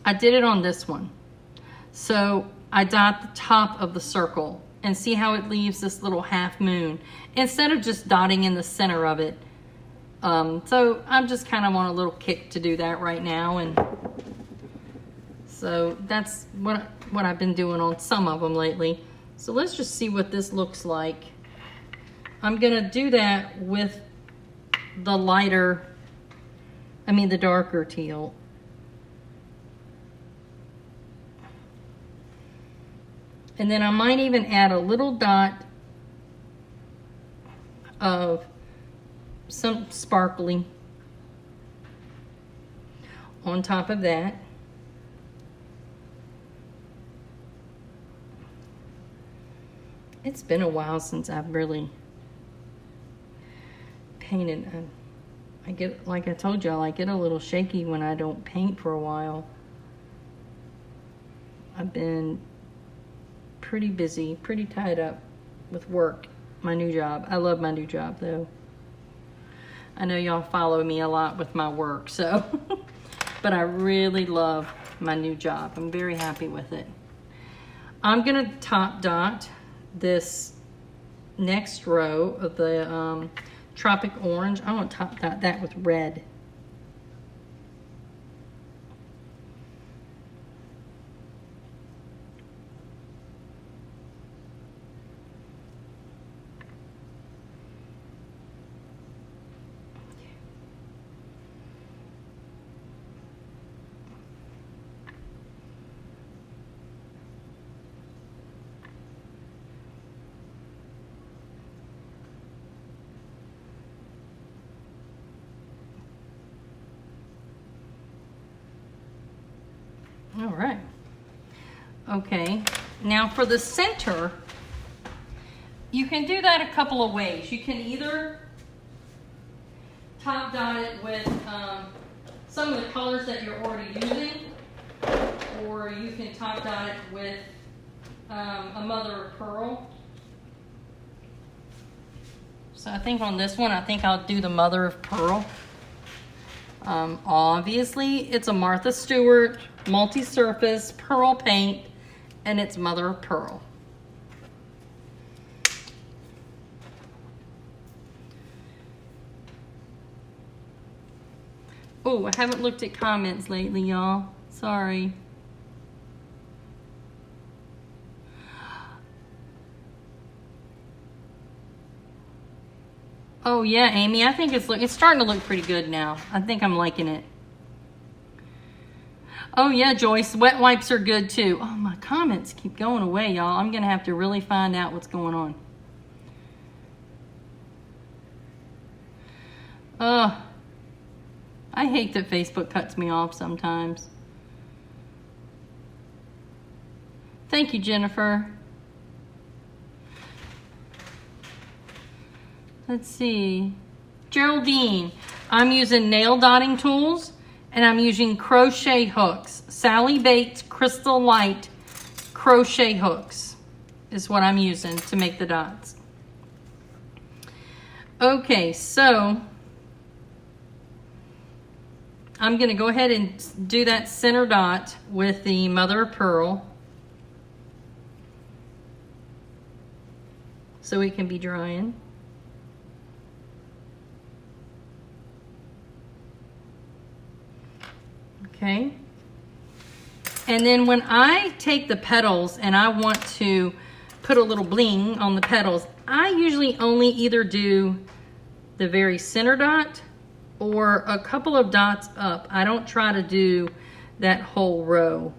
I did it on this one. So I dot the top of the circle and see how it leaves this little half moon instead of just dotting in the center of it. So I'm just kind of on a little kick to do that right now, and so that's what I've been doing on some of them lately. So let's just see what this looks like. I'm gonna do that with the darker teal. And then I might even add a little dot of some sparkly on top of that. It's been a while since I've really painted. I get, like I told y'all, I get a little shaky when I don't paint for a while. I've been pretty busy, pretty tied up with work, my new job. I love my new job though. I know y'all follow me a lot with my work, so but I really love my new job. I'm very happy with it. I'm gonna top dot this next row of the Tropic Orange. I want to top dot that with red. Okay, now for the center, you can do that a couple of ways. You can either top dot it with some of the colors that you're already using, or you can top dot it with a mother of pearl. So I think on this one, I think I'll do the mother of pearl. Obviously, it's a Martha Stewart multi-surface pearl paint, and it's mother of pearl. Oh, I haven't looked at comments lately, y'all. Sorry. Oh yeah, Amy, I think it's starting to look pretty good now. I think I'm liking it. Oh yeah, Joyce, wet wipes are good too. Oh, my comments keep going away, y'all. I'm gonna have to really find out what's going on. I hate that Facebook cuts me off sometimes. Thank you, Jennifer. Let's see. Geraldine, I'm using nail dotting tools and I'm using crochet hooks. Sally Bates Crystal Light crochet hooks is what I'm using to make the dots. Okay, so I'm going to go ahead and do that center dot with the mother of pearl so it can be drying. Okay. And then when I take the petals and I want to put a little bling on the petals, I usually only either do the very center dot or a couple of dots up. I don't try to do that whole row.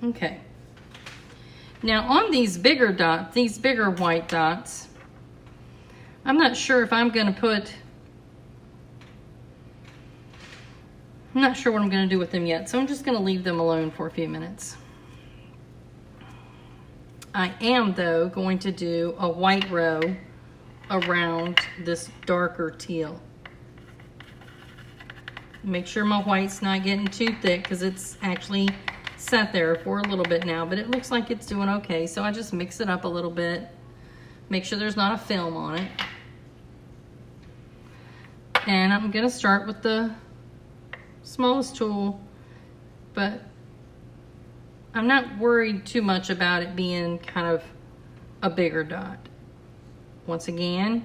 Okay. Now on these bigger dots, these bigger white dots, I'm not sure if I'm going to put, I'm not sure what I'm going to do with them yet, so I'm just going to leave them alone for a few minutes. I am, though, going to do a white row around this darker teal. Make sure my white's not getting too thick because it's actually sat there for a little bit now, but it looks like it's doing okay. So I just mix it up a little bit. Make sure there's not a film on it. And I'm going to start with the smallest tool, but I'm not worried too much about it being kind of a bigger dot. Once again,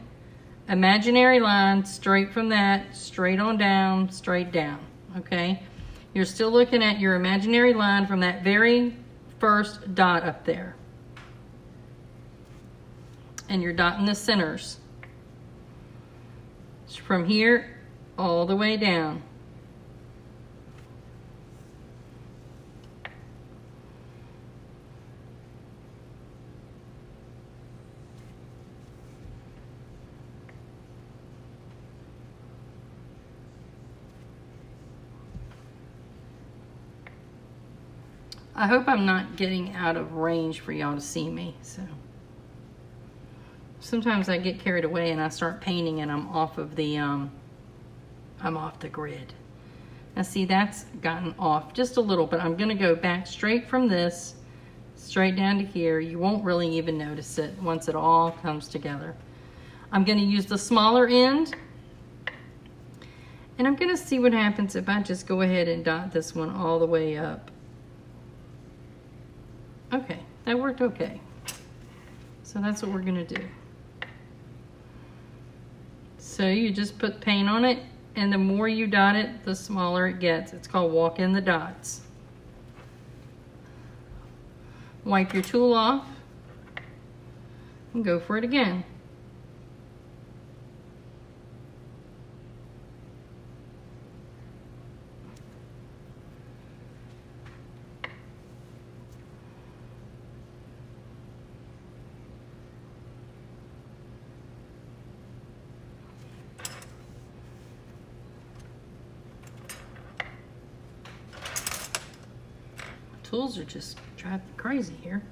imaginary line straight from that, straight on down, straight down, okay? You're still looking at your imaginary line from that very first dot up there. And you're dotting the centers. From here all the way down. I hope I'm not getting out of range for y'all to see me. So sometimes I get carried away and I start painting and I'm off of the I'm off the grid. Now see, that's gotten off just a little, but I'm going to go back straight from this straight down to here. You won't really even notice it once it all comes together. I'm going to use the smaller end and I'm going to see what happens if I just go ahead and dot this one all the way up. Okay, that worked okay. So that's what we're gonna do. So you just put paint on it, and the more you dot it, the smaller it gets. It's called walk in the dots. Wipe your tool off, and go for it again. tools are just driving me crazy here.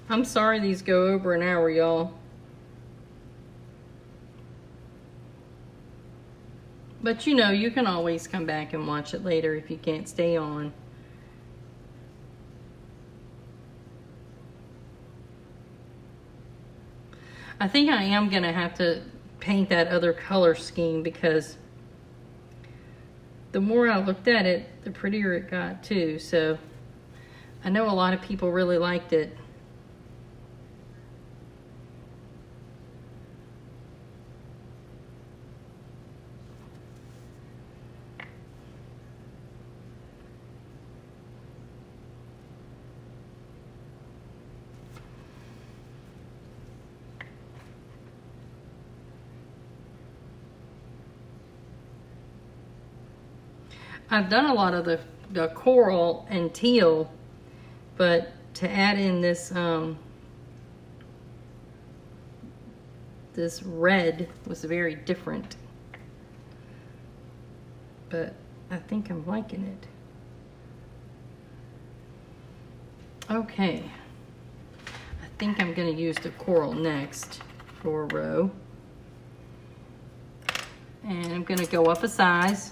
I'm sorry these go over an hour, y'all. But you know, you can always come back and watch it later if you can't stay on. I think I am gonna have to paint that other color scheme because the more I looked at it, the prettier it got too. So I know a lot of people really liked it. I've done a lot of the coral and teal, but to add in this this red was very different. But I think I'm liking it. Okay, I think I'm gonna use the coral next for a row. And I'm gonna go up a size.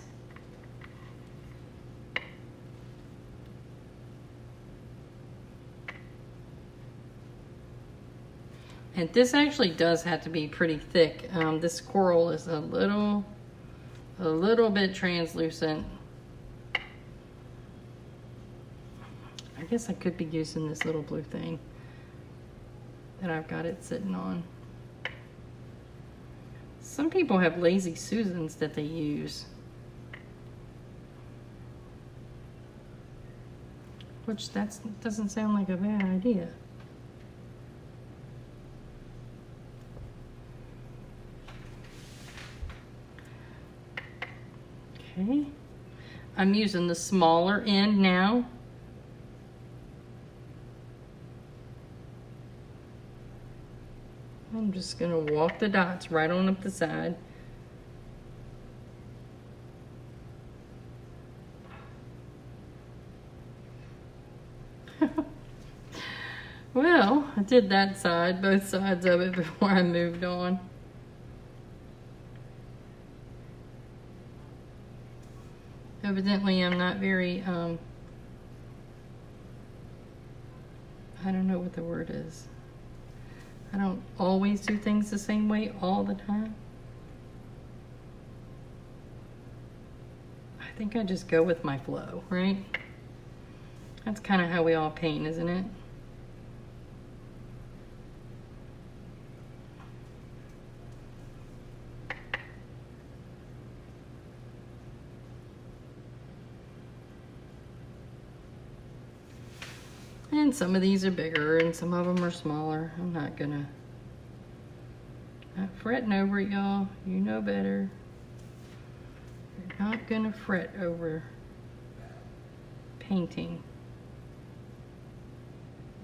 And this actually does have to be pretty thick. This coral is a little bit translucent. I guess I could be using this little blue thing that I've got it sitting on. Some people have Lazy Susans that they use, which doesn't sound like a bad idea. Okay, I'm using the smaller end now. I'm just gonna walk the dots right on up the side. Well, I did that side, both sides of it before I moved on. Evidently, I'm not very, I don't know what the word is. I don't always do things the same way all the time. I think I just go with my flow, right? That's kind of how we all paint, isn't it? And some of these are bigger and some of them are smaller. I'm not fretting over it, y'all. You know better. You're not gonna fret over painting.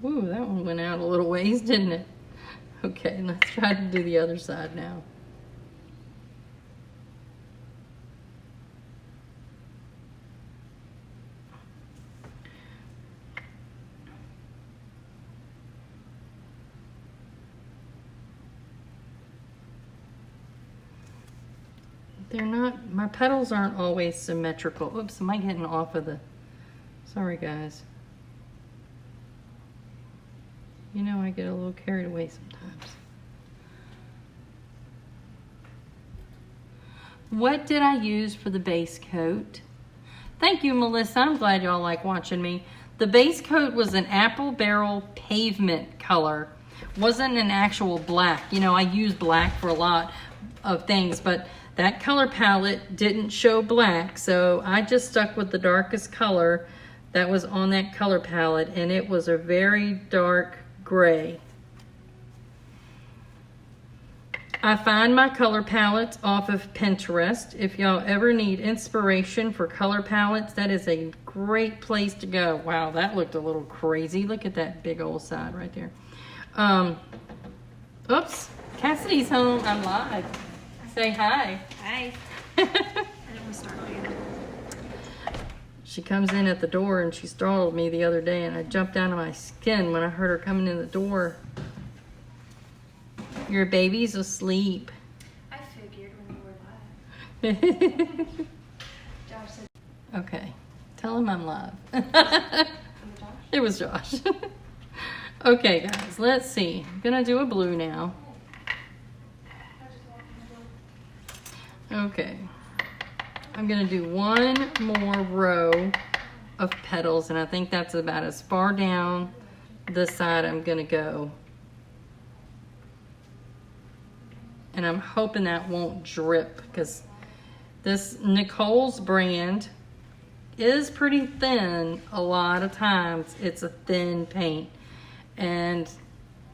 Ooh, that one went out a little ways, didn't it? Okay, let's try to do the other side now. They're not, my petals aren't always symmetrical. Oops, am I getting off of the, sorry guys. You know I get a little carried away sometimes. what did I use for the base coat? Thank you, Melissa. I'm glad y'all like watching me. The base coat was an apple barrel pavement color. Wasn't an actual black. You know, I use black for a lot of things, but that color palette didn't show black, so I just stuck with the darkest color that was on that color palette, and it was a very dark gray. I find my color palettes off of Pinterest. If y'all ever need inspiration for color palettes, that is a great place to go. Wow, that looked a little crazy. Look at that big old side right there. Oops, Cassidy's home. I'm live. Say hi. Hi. I don't want to start again. She comes in at the door and she startled me the other day, and I jumped out of my skin when I heard her coming in the door. Your baby's asleep. I figured when you were live. Josh said, Okay, tell him I'm live. Josh? It was Josh. Okay, guys, let's see. I'm gonna do a blue now. Okay, I'm gonna do one more row of petals, and I think that's about as far down the side I'm gonna go. And I'm hoping that won't drip, because this Nicole's brand is pretty thin. A lot of times it's a thin paint, and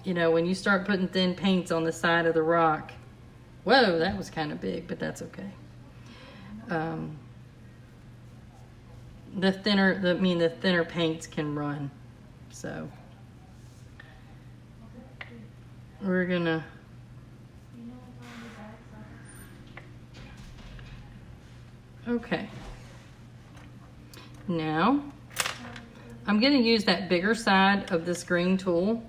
you know, when you start putting thin paints on the side of the rock, whoa, that was kind of big, but that's okay. The thinner paints can run. So we're gonna okay. Now I'm gonna use that bigger side of this green tool.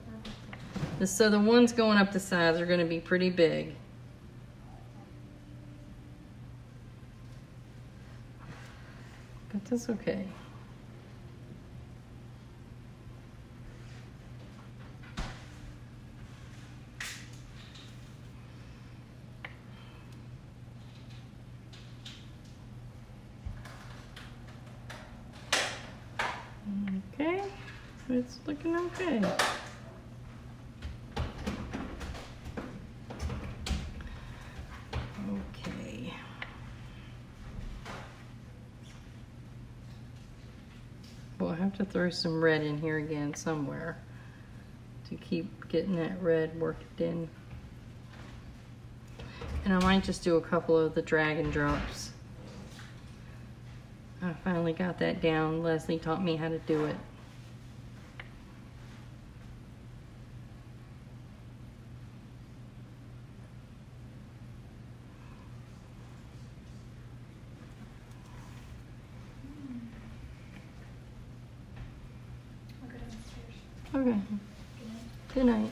So the ones going up the sides are gonna be pretty big. But that's okay. Okay, it's looking okay. Okay. We'll have to throw some red in here again somewhere to keep getting that red worked in. And I might just do a couple of the dragon drops. I finally got that down. Leslie taught me how to do it. I'll go downstairs. Okay. Good night.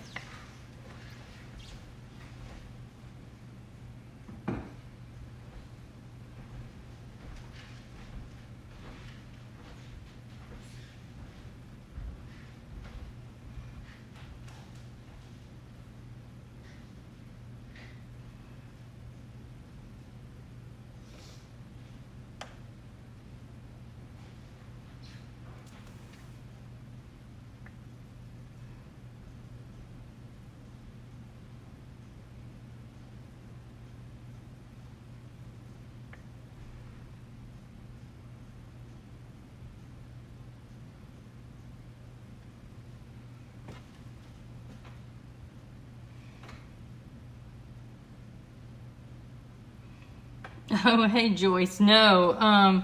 Oh, hey Joyce. No,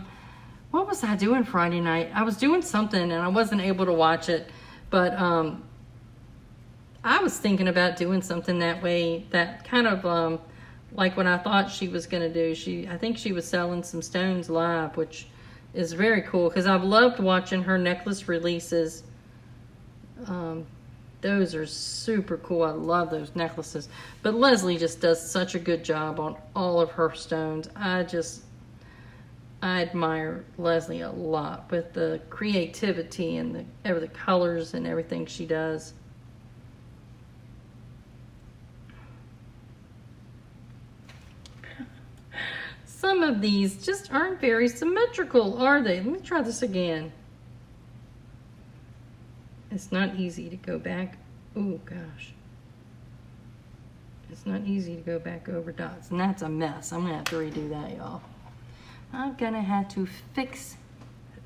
what was I doing Friday night? I was doing something and I wasn't able to watch it, but I was thinking about doing something that way, that kind of like what I thought she was gonna do. I think she was selling some stones live, which is very cool because I've loved watching her necklace releases. Those are super cool. I love those necklaces. But Leslie just does such a good job on all of her stones. I admire Leslie a lot with the creativity and the colors and everything she does. some of these just aren't very symmetrical, are they? Let me try this again. It's not easy to go back. Oh gosh. It's not easy to go back over dots, and that's a mess. I'm gonna have to redo that, y'all. I'm gonna have to fix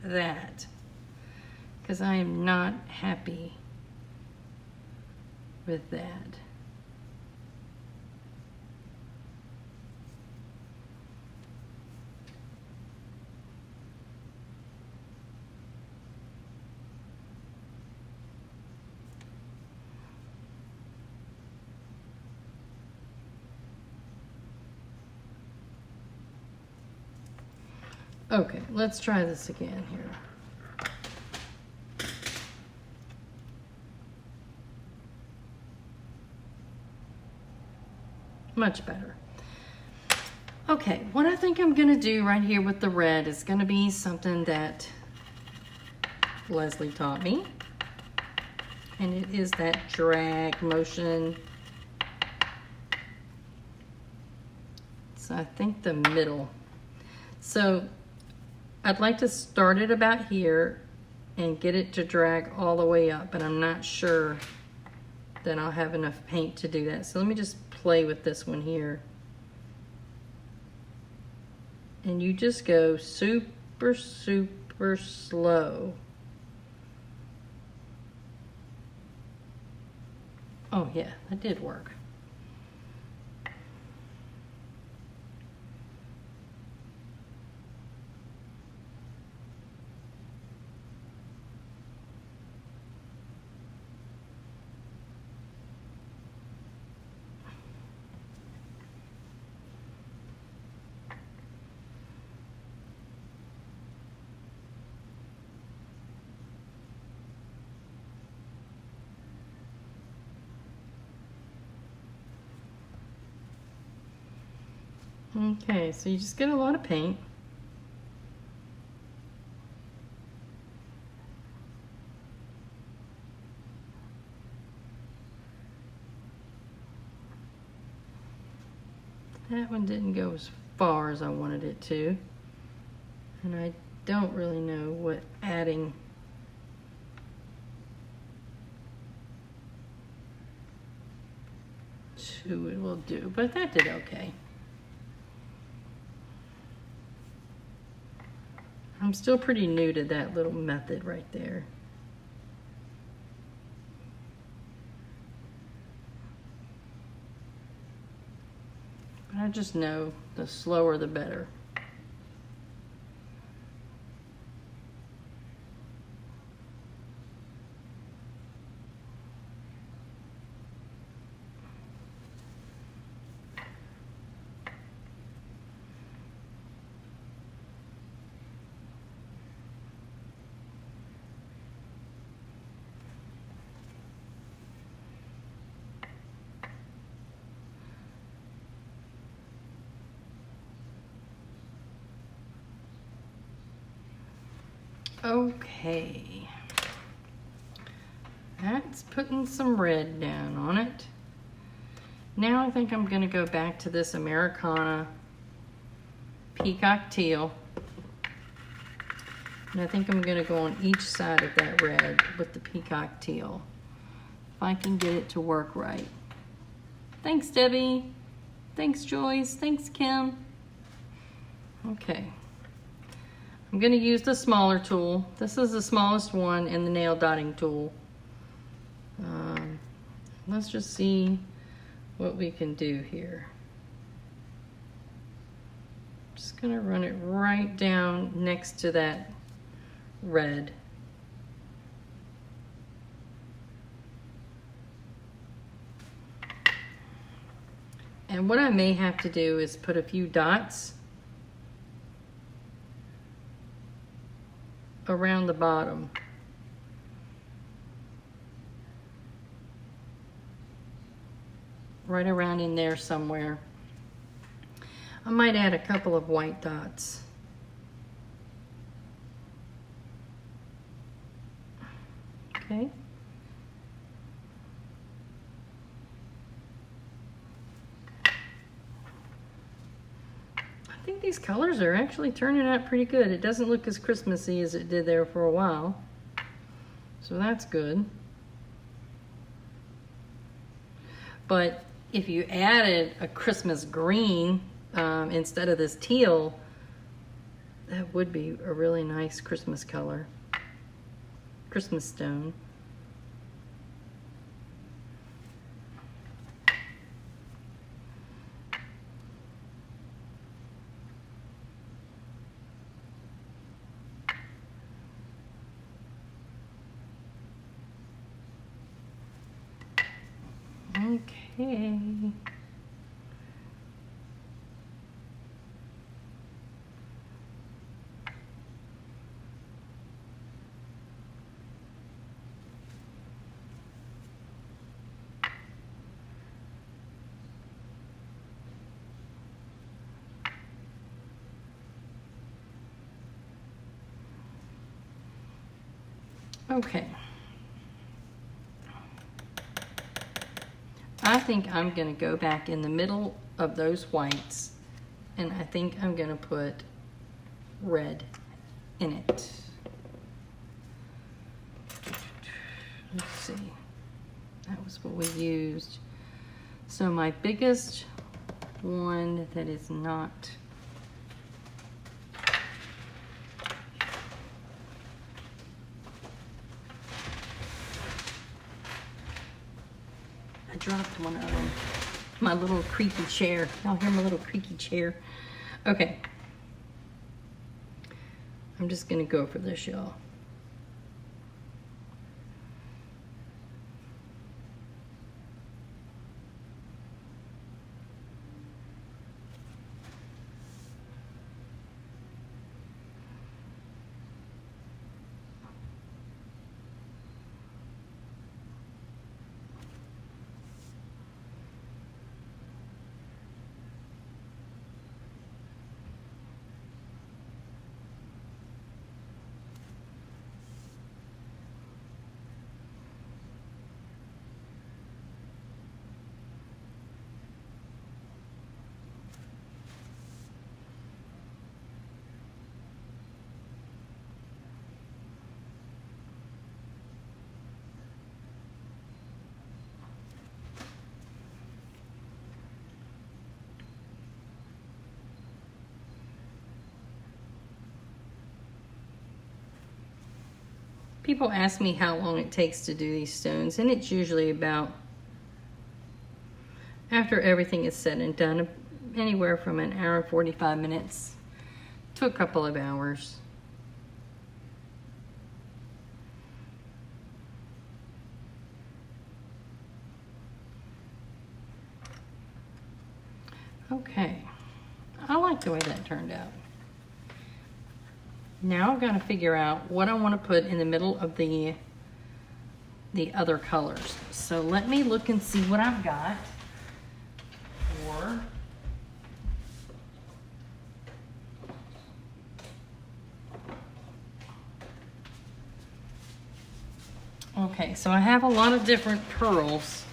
that because I am not happy with that. Okay, let's try this again here. Much better. Okay, what I think I'm gonna do right here with the red is gonna be something that Leslie taught me. And it is that drag motion. So I think the middle. So I'd like to start it about here and get it to drag all the way up, but I'm not sure that I'll have enough paint to do that. So let me just play with this one here. And you just go super, super slow. Oh yeah, that did work. Okay, so you just get a lot of paint. That one didn't go as far as I wanted it to. And I don't really know what adding to it will do, but that did okay. I'm still pretty new to that little method right there. But I just know the slower the better. Okay, that's putting some red down on it. Now I think I'm going to go back to this Americana peacock teal. And I think I'm going to go on each side of that red with the peacock teal. If I can get it to work right. Thanks, Debbie. Thanks, Joyce. Thanks, Kim. Okay. I'm going to use the smaller tool. This is the smallest one in the nail dotting tool. Let's just see what we can do here. Just going to run it right down next to that red. And what I may have to do is put a few dots around the bottom. Right around in there somewhere. I might add a couple of white dots. Okay. These colors are actually turning out pretty good. It doesn't look as Christmassy as it did there for a while. So that's good. But if you added a Christmas green instead of this teal, that would be a really nice Christmas color. Christmas stone. Okay. Okay. I think I'm going to go back in the middle of those whites, and I think I'm going to put red in it. Let's see. That was what we used. So my biggest one that is not dropped one of them. My little creaky chair. Y'all hear my little creaky chair? Okay. I'm just gonna go for this, y'all. People ask me how long it takes to do these stones, and it's usually about, after everything is said and done, anywhere from an hour and 45 minutes to a couple of hours. Okay, I like the way that turned out. Now I've got to figure out what I want to put in the middle of the other colors. So let me look and see what I've got for okay, so I have a lot of different pearls.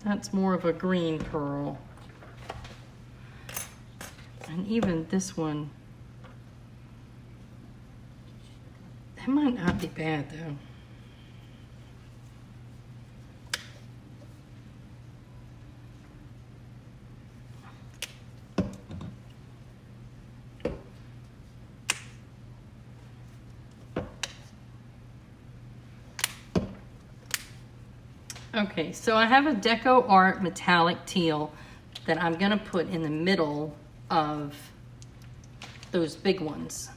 That's more of a green pearl. And even this one, that might not be bad though. Okay, so I have a Deco Art metallic teal that I'm gonna put in the middle of those big ones.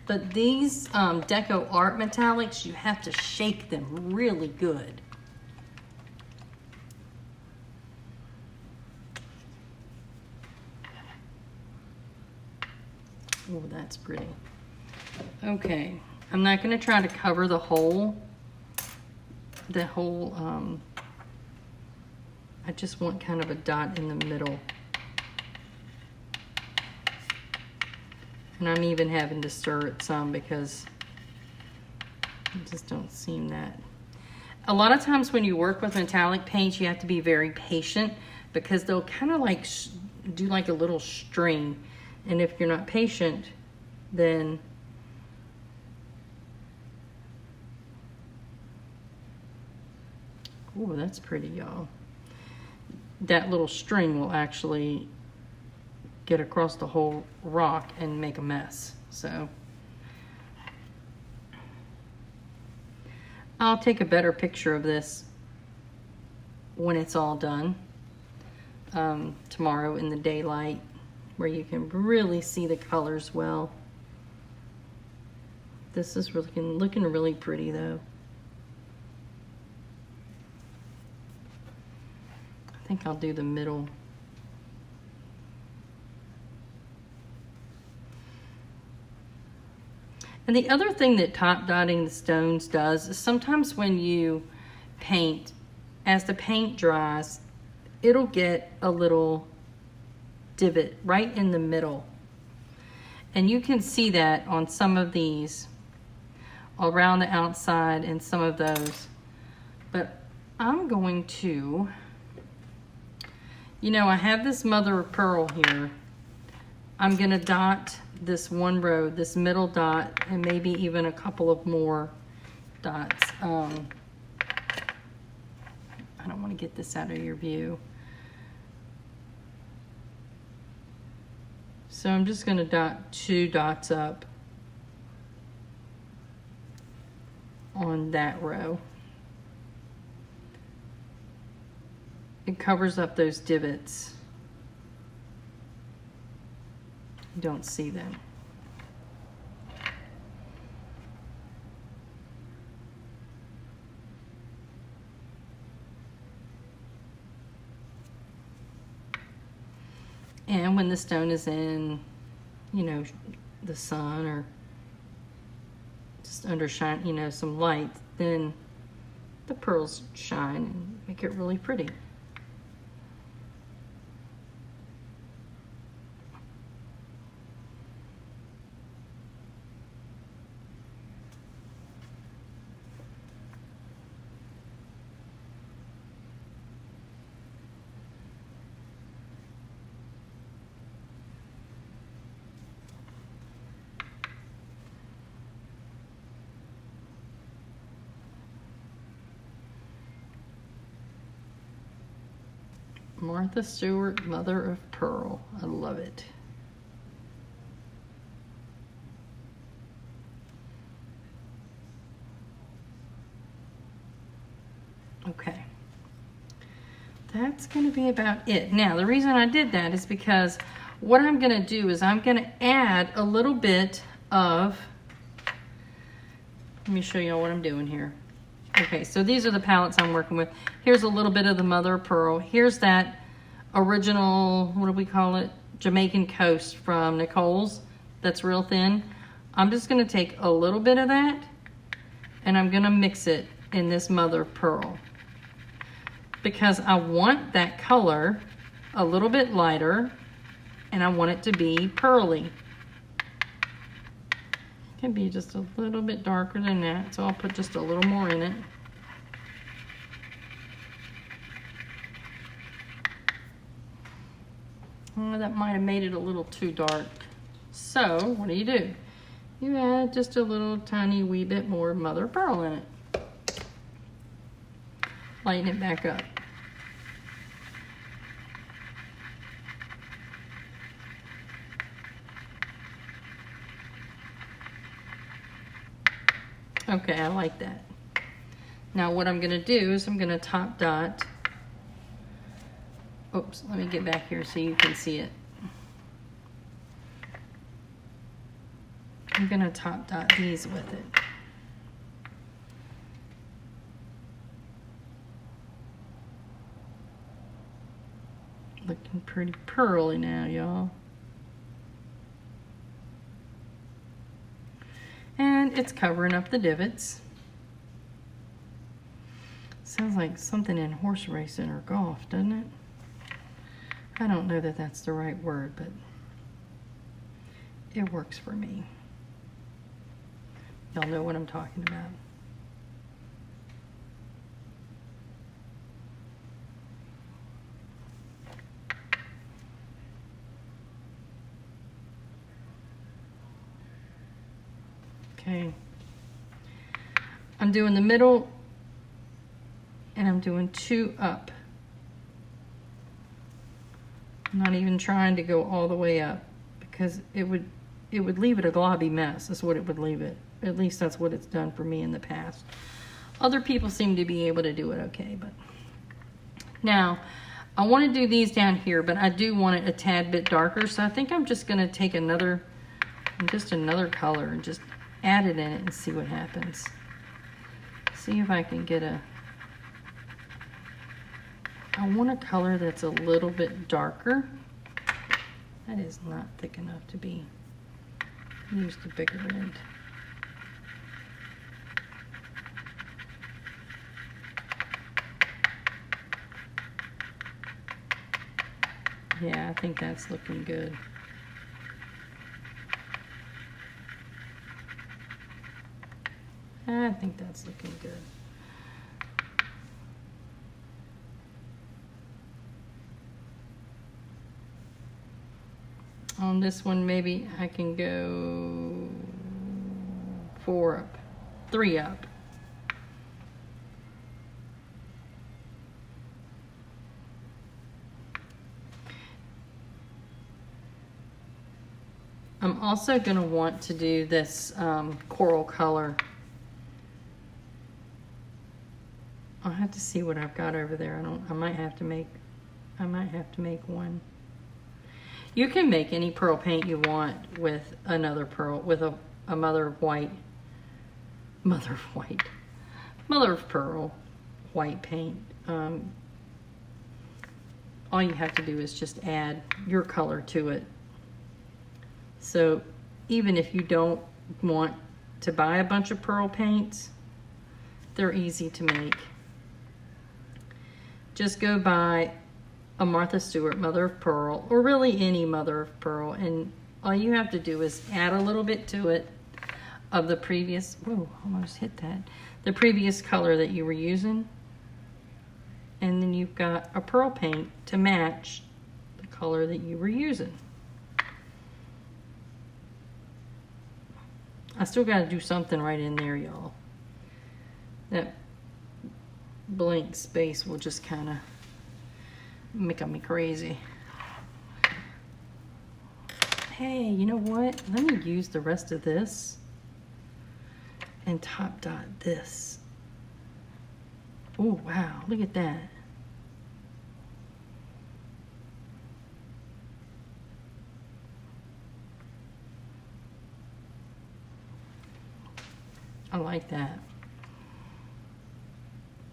But these Deco Art metallics, you have to shake them really good. Oh, that's pretty. Okay, I'm not gonna try to cover the whole, I just want kind of a dot in the middle. And I'm even having to stir it some because I just don't seem that. A lot of times when you work with metallic paints, you have to be very patient because they'll kind of like do like a little string. And if you're not patient, then ooh, that's pretty, y'all. That little string will actually get across the whole rock and make a mess. So I'll take a better picture of this when it's all done tomorrow in the daylight, where you can really see the colors well. This is looking really pretty though. I think I'll do the middle. And the other thing that top dotting the stones does is sometimes when you paint, as the paint dries, it'll get a little divot right in the middle. And you can see that on some of these, around the outside and some of those. But I'm going to, you know, I have this mother of pearl here. I'm gonna dot this one row, this middle dot, and maybe even a couple of more dots. I don't want to get this out of your view. So I'm just gonna dot 2 dots up on that row. It covers up those divots. You don't see them. And when the stone is in, you know, the sun or just under shine, you know, some light, then the pearls shine and make it really pretty. Martha Stewart, mother of pearl. I love it. Okay. That's going to be about it. Now, the reason I did that is because what I'm going to do is I'm going to add a little bit of, let me show y'all what I'm doing here. Okay, so these are the palettes I'm working with. Here's a little bit of the mother of pearl. Here's that original, what do we call it? Jamaican Coast from Nicole's. That's real thin. I'm just gonna take a little bit of that and I'm gonna mix it in this mother of pearl because I want that color a little bit lighter and I want it to be pearly. It can be just a little bit darker than that, so I'll put just a little more in it. Oh, that might have made it a little too dark. So, what do? You add just a little tiny wee bit more mother of pearl in it. Lighten it back up. Okay, I like that. Now what I'm gonna do is I'm gonna top dot. Oops, let me get back here so you can see it. I'm gonna top dot these with it. Looking pretty pearly now, y'all. And it's covering up the divots. Sounds like something in horse racing or golf, doesn't it? I don't know that that's the right word, but it works for me. Y'all know what I'm talking about. Okay. I'm doing the middle and I'm doing 2 up. I'm not even trying to go all the way up because it would leave it a globby mess. That's what it would leave it. At least that's what it's done for me in the past. Other people seem to be able to do it okay, but now I want to do these down here, but I do want it a tad bit darker, so I think I'm just going to take another color and just add it in it and see what happens. See if I can get I want a color that's a little bit darker. That is not thick enough to be. Use the bigger end. Yeah, I think that's looking good. I think that's looking good. On this one, maybe I can go 4 up, 3 up. I'm also going to want to do this coral color. I'll have to see what I've got over there. I might have to make one. You can make any pearl paint you want with another pearl, with a mother of pearl white paint. All you have to do is just add your color to it. So even if you don't want to buy a bunch of pearl paints, they're easy to make. Just go buy a Martha Stewart mother of pearl, or really any mother of pearl, and all you have to do is add a little bit to it of the previous, whoa, almost hit that, the previous color that you were using, and then you've got a pearl paint to match the color that you were using. I still got to do something right in there, y'all. That blank space will just kind of make me crazy. Hey, you know what? Let me use the rest of this and top dot this. Oh, wow. Look at that. I like that.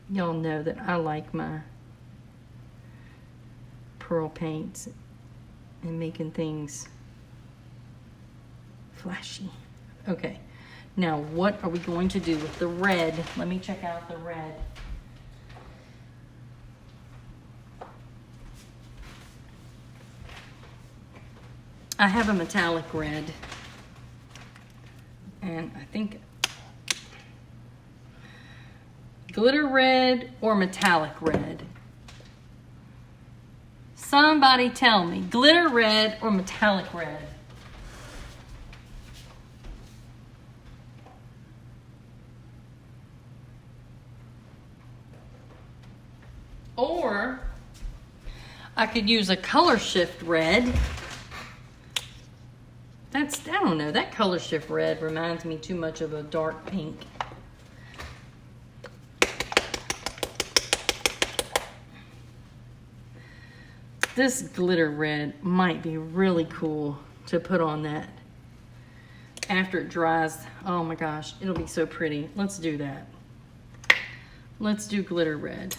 Y'all know that I like my pearl paints and making things flashy. Okay, now what are we going to do with the red? Let me check out the red. I have a metallic red, and I think glitter red or metallic red. Somebody tell me, glitter red or metallic red? Or I could use a color shift red. I don't know, that color shift red reminds me too much of a dark pink. This glitter red might be really cool to put on that after it dries. Oh my gosh, it'll be so pretty. Let's do that. Let's do glitter red.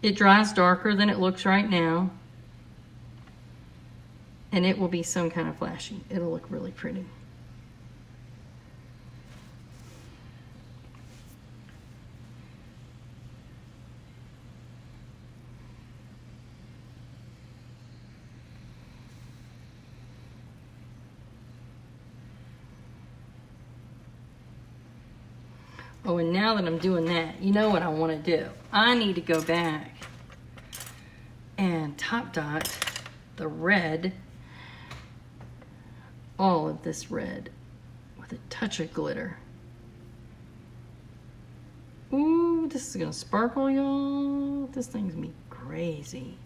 It dries darker than it looks right now, and it will be some kind of flashy. It'll look really pretty. Oh, and now that I'm doing that, you know what I want to do? I need to go back and top dot the red, all of this red, with a touch of glitter. Ooh, this is gonna sparkle, y'all. This thing's gonna be crazy.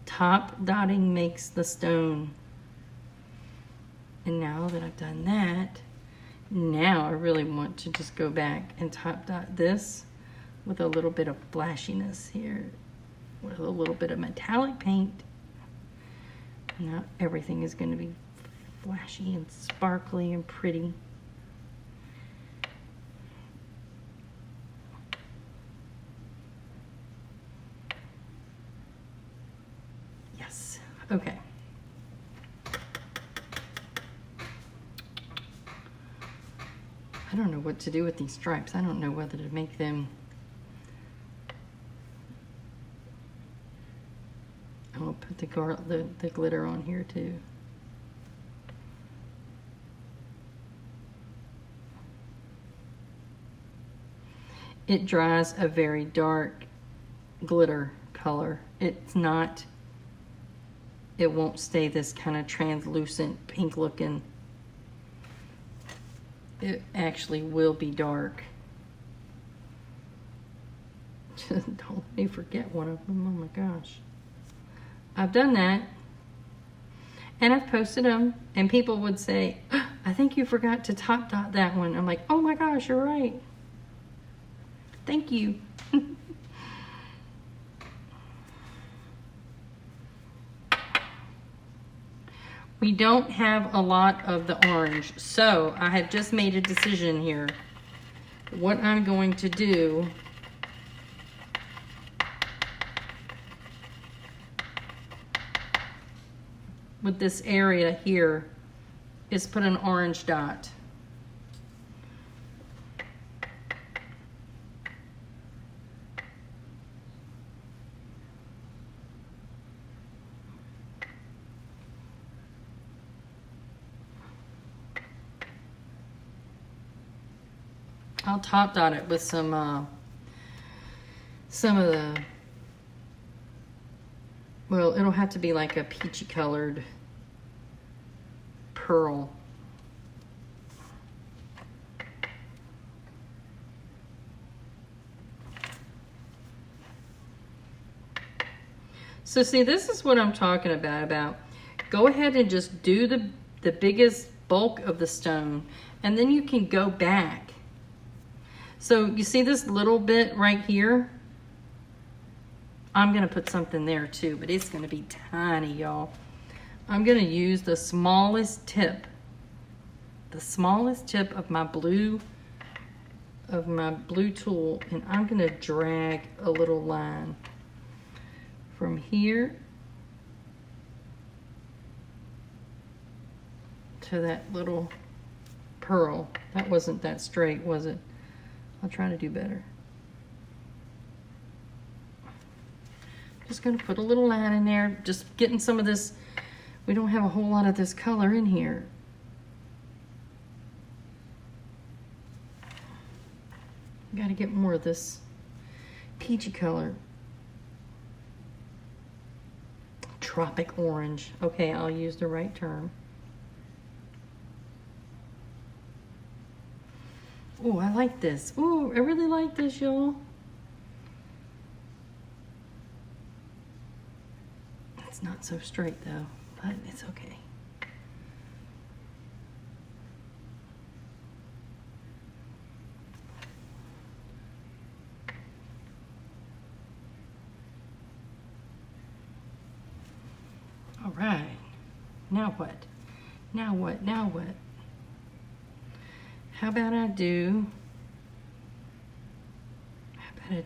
Top dotting makes the stone. And now that I've done that, now I really want to just go back and top dot this with a little bit of flashiness here, with a little bit of metallic paint. Now everything is going to be flashy and sparkly and pretty. Yes, okay. I don't know what to do with these stripes. I don't know whether to make them. I'll put the glitter on here too. It dries a very dark glitter color. It's not, it won't stay this kind of translucent pink looking. It actually will be dark. Don't let me forget one of them. Oh my gosh. I've done that. And I've posted them. And people would say, oh, I think you forgot to top dot that one. I'm like, oh my gosh, you're right. Thank you. We don't have a lot of the orange, so I have just made a decision here. What I'm going to do with this area here is put an orange dot. I'll top dot it with some of the, well, it'll have to be like a peachy colored pearl. So see, this is what I'm talking about. Go ahead and just do the biggest bulk of the stone, and then you can go back. So you see this little bit right here? I'm gonna put something there too, but it's gonna be tiny, y'all. I'm gonna use the smallest tip of my blue tool, and I'm gonna drag a little line from here to that little pearl. That wasn't that straight, was it? I'll try to do better. Just gonna put a little line in there, just getting some of this. We don't have a whole lot of this color in here. Got to get more of this peachy color. Tropic orange. Okay, I'll use the right term. Oh, I like this. Oh, I really like this, y'all. It's not so straight though, but it's okay. All right, now what? Now what? Now what? How about I do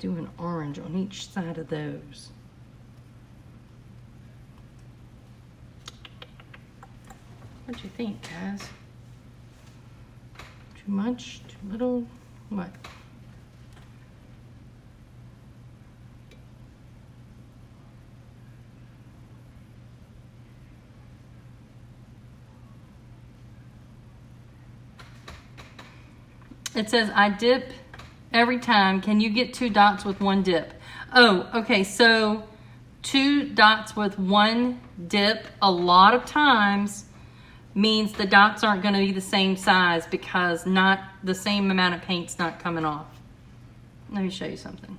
an orange on each side of those? What do you think, guys? Too much? Too little? What? It says, I dip every time. Can you get 2 dots with 1 dip? Oh, okay, so 2 dots with 1 dip a lot of times means the dots aren't going to be the same size because not the same amount of paint's not coming off. Let me show you something.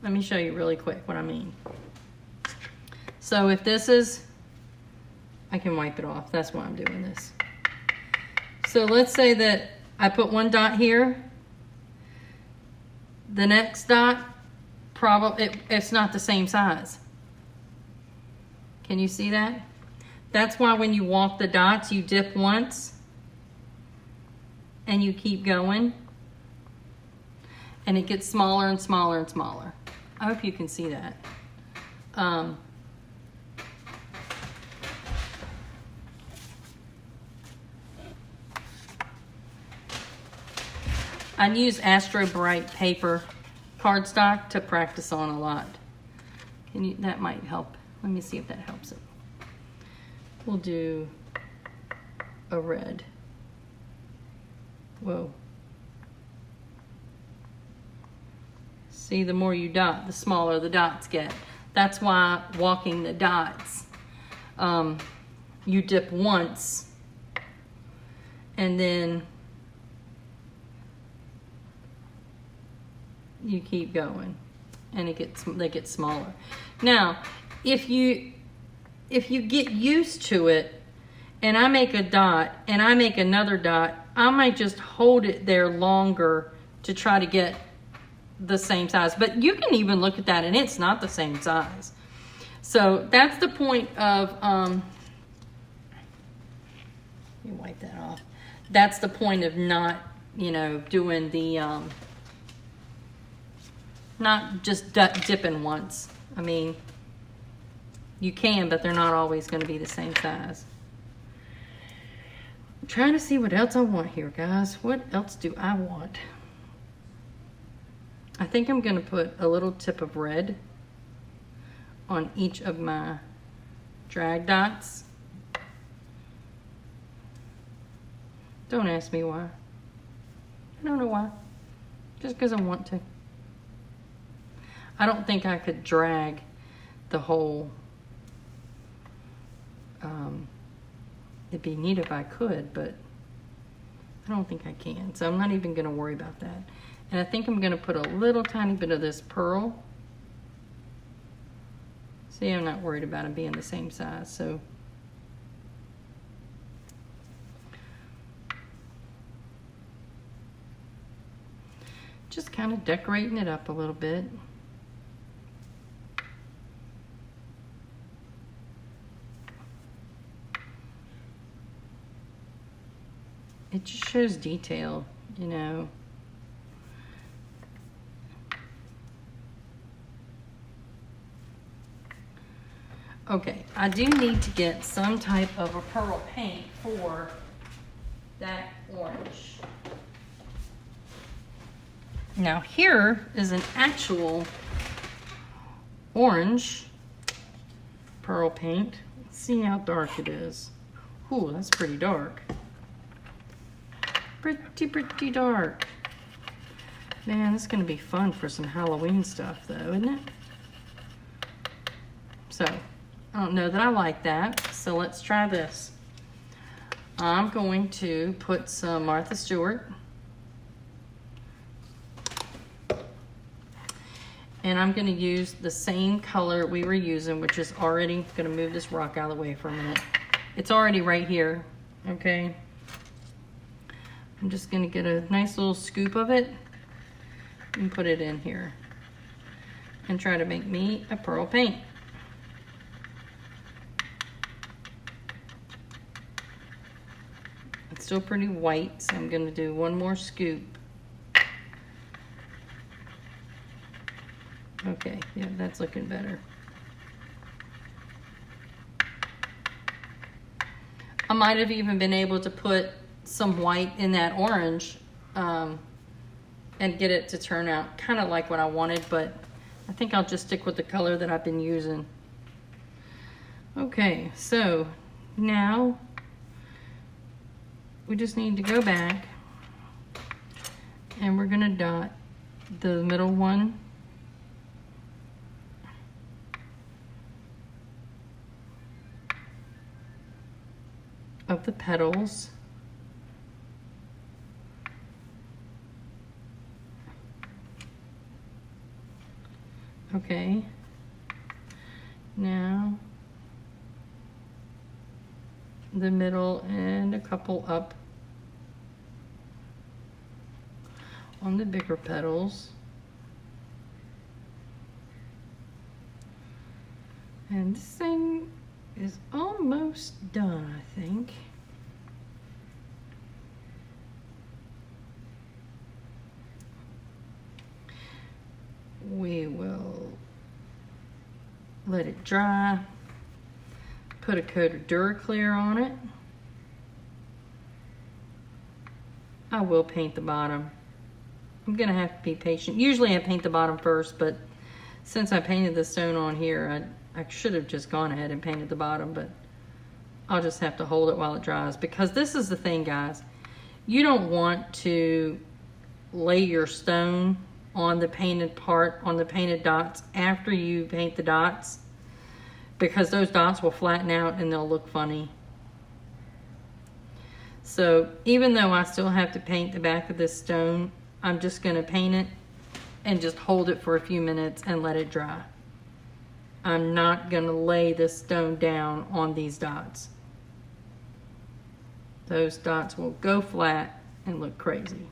Let me show you really quick what I mean. So if this is, I can wipe it off. That's why I'm doing this. So let's say that I put 1 dot here. The next dot, probably it's not the same size. Can you see that? That's why when you walk the dots, you dip once and you keep going. And it gets smaller and smaller and smaller. I hope you can see that. I use Astro Bright paper cardstock to practice on a lot. That might help. Let me see if that helps it. We'll do a red. Whoa. See, the more you dot, the smaller the dots get. That's why walking the dots, you dip once and then you keep going and they get smaller. Now, if you get used to it and I make a dot and I make another dot, I might just hold it there longer to try to get the same size. But you can even look at that and it's not the same size. So that's the point of, let me wipe that off. That's the point of not, doing the, not just dipping once. I mean, you can, but they're not always going to be the same size. I'm trying to see what else I want here, guys. What else do I want? I think I'm going to put a little tip of red on each of my drag dots. Don't ask me why. I don't know why. Just because I want to. I don't think I could drag the whole, it'd be neat if I could, but I don't think I can. So I'm not even going to worry about that. And I think I'm going to put a little tiny bit of this pearl. See, I'm not worried about it being the same size. So just kind of decorating it up a little bit. It just shows detail, Okay, I do need to get some type of a pearl paint for that orange. Now here is an actual orange pearl paint. Let's see how dark it is. Ooh, that's pretty dark. Pretty dark. Man, this is gonna be fun for some Halloween stuff though, isn't it? So, I don't know that I like that, so let's try this. I'm going to put some Martha Stewart. And I'm gonna use the same color we were using, which is already, gonna move this rock out of the way for a minute. It's already right here, okay? I'm just gonna get a nice little scoop of it and put it in here and try to make me a pearl paint. It's still pretty white, so I'm gonna do one more scoop. Okay, yeah, that's looking better. I might have even been able to put some white in that orange and get it to turn out kind of like what I wanted, but I think I'll just stick with the color that I've been using. Okay, so now we just need to go back And we're gonna dot the middle one. Of the petals. Okay. Now the middle and a couple up on the bigger petals. And this thing is almost done, I think. We will let it dry, put a coat of Duraclear on it. I will paint the bottom. I'm gonna have to be patient. Usually I paint the bottom first, but since I painted the stone on here, I should have just gone ahead and painted the bottom, but I'll just have to hold it while it dries, because this is the thing, guys. You don't want to lay your stone on the painted part, on the painted dots after you paint the dots, because those dots will flatten out and they'll look funny. So even though I still have to paint the back of this stone, I'm just gonna paint it and just hold it for a few minutes and let it dry. I'm not gonna lay this stone down on these dots. Those dots will go flat and look crazy.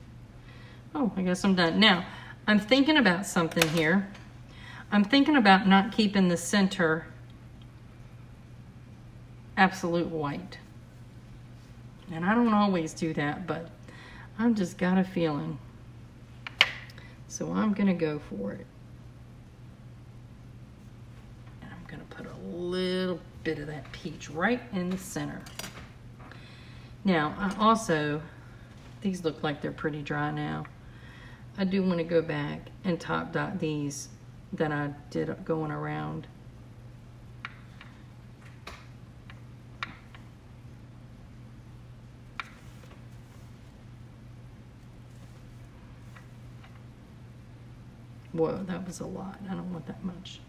Oh, I guess I'm done. Now, I'm thinking about something here. I'm thinking about not keeping the center absolute white. And I don't always do that, but I've just got a feeling. So I'm gonna go for it. And I'm gonna put a little bit of that peach right in the center. Now, I also, these look like they're pretty dry now. I do want to go back and top dot these that I did going around. Whoa, that was a lot. I don't want that much.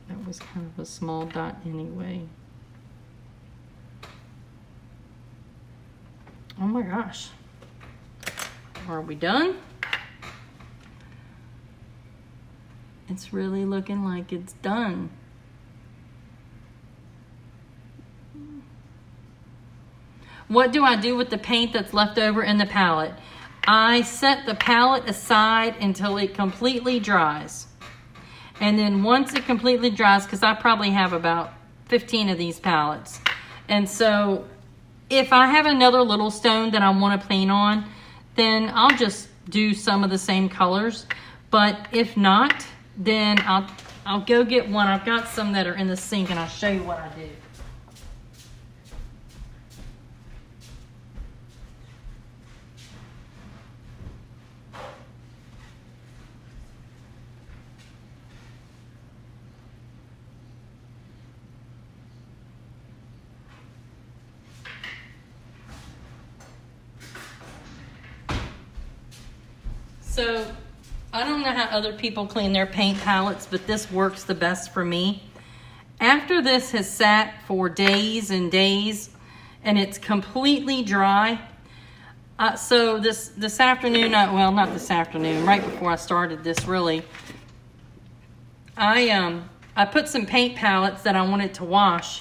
That was kind of a small dot anyway. Oh my gosh. Are we done? It's really looking like it's done. What do I do with the paint that's left over in the palette? I set the palette aside until it completely dries. And then once it completely dries, because I probably have about 15 of these palettes. And so if I have another little stone that I want to paint on, then I'll just do some of the same colors. But if not, then I'll go get one. I've got some that are in the sink and I'll show you what I do. So, I don't know how other people clean their paint palettes, but this works the best for me. After this has sat for days and days, and it's completely dry, so this afternoon, well, not this afternoon, right before I started this, really, I put some paint palettes that I wanted to wash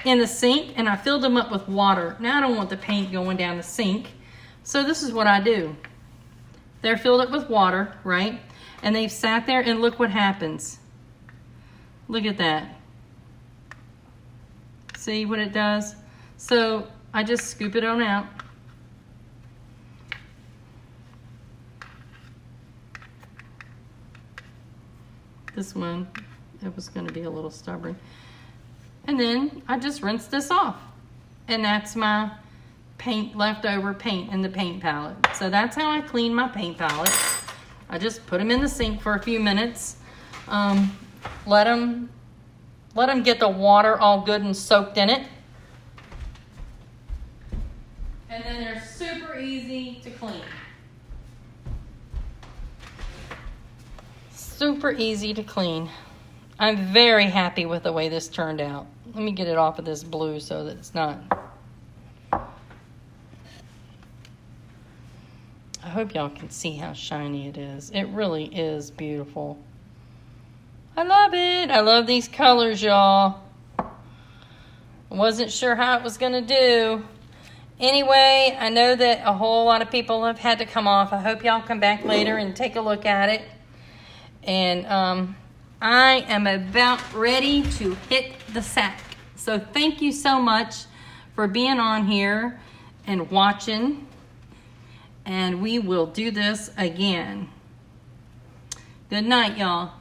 in the sink, and I filled them up with water. Now I don't want the paint going down the sink, so this is what I do. They're filled up with water, right? And they've sat there, and look what happens. Look at that. See what it does? So I just scoop it on out. This one, it was going to be a little stubborn. And then I just rinse this off. And that's my paint, leftover paint in the paint palette. So that's how I clean my paint palettes. I just put them in the sink for a few minutes. Let them get the water all good and soaked in it. And then they're super easy to clean. Super easy to clean. I'm very happy with the way this turned out. Let me get it off of this blue so that it's not. I hope y'all can see how shiny it is. It really is beautiful. I love it. I love these colors, y'all. I wasn't sure how it was going to do. Anyway, I know that a whole lot of people have had to come off. I hope y'all come back later and take a look at it. And I am about ready to hit the sack. So thank you so much for being on here and watching. And we will do this again. Good night, y'all.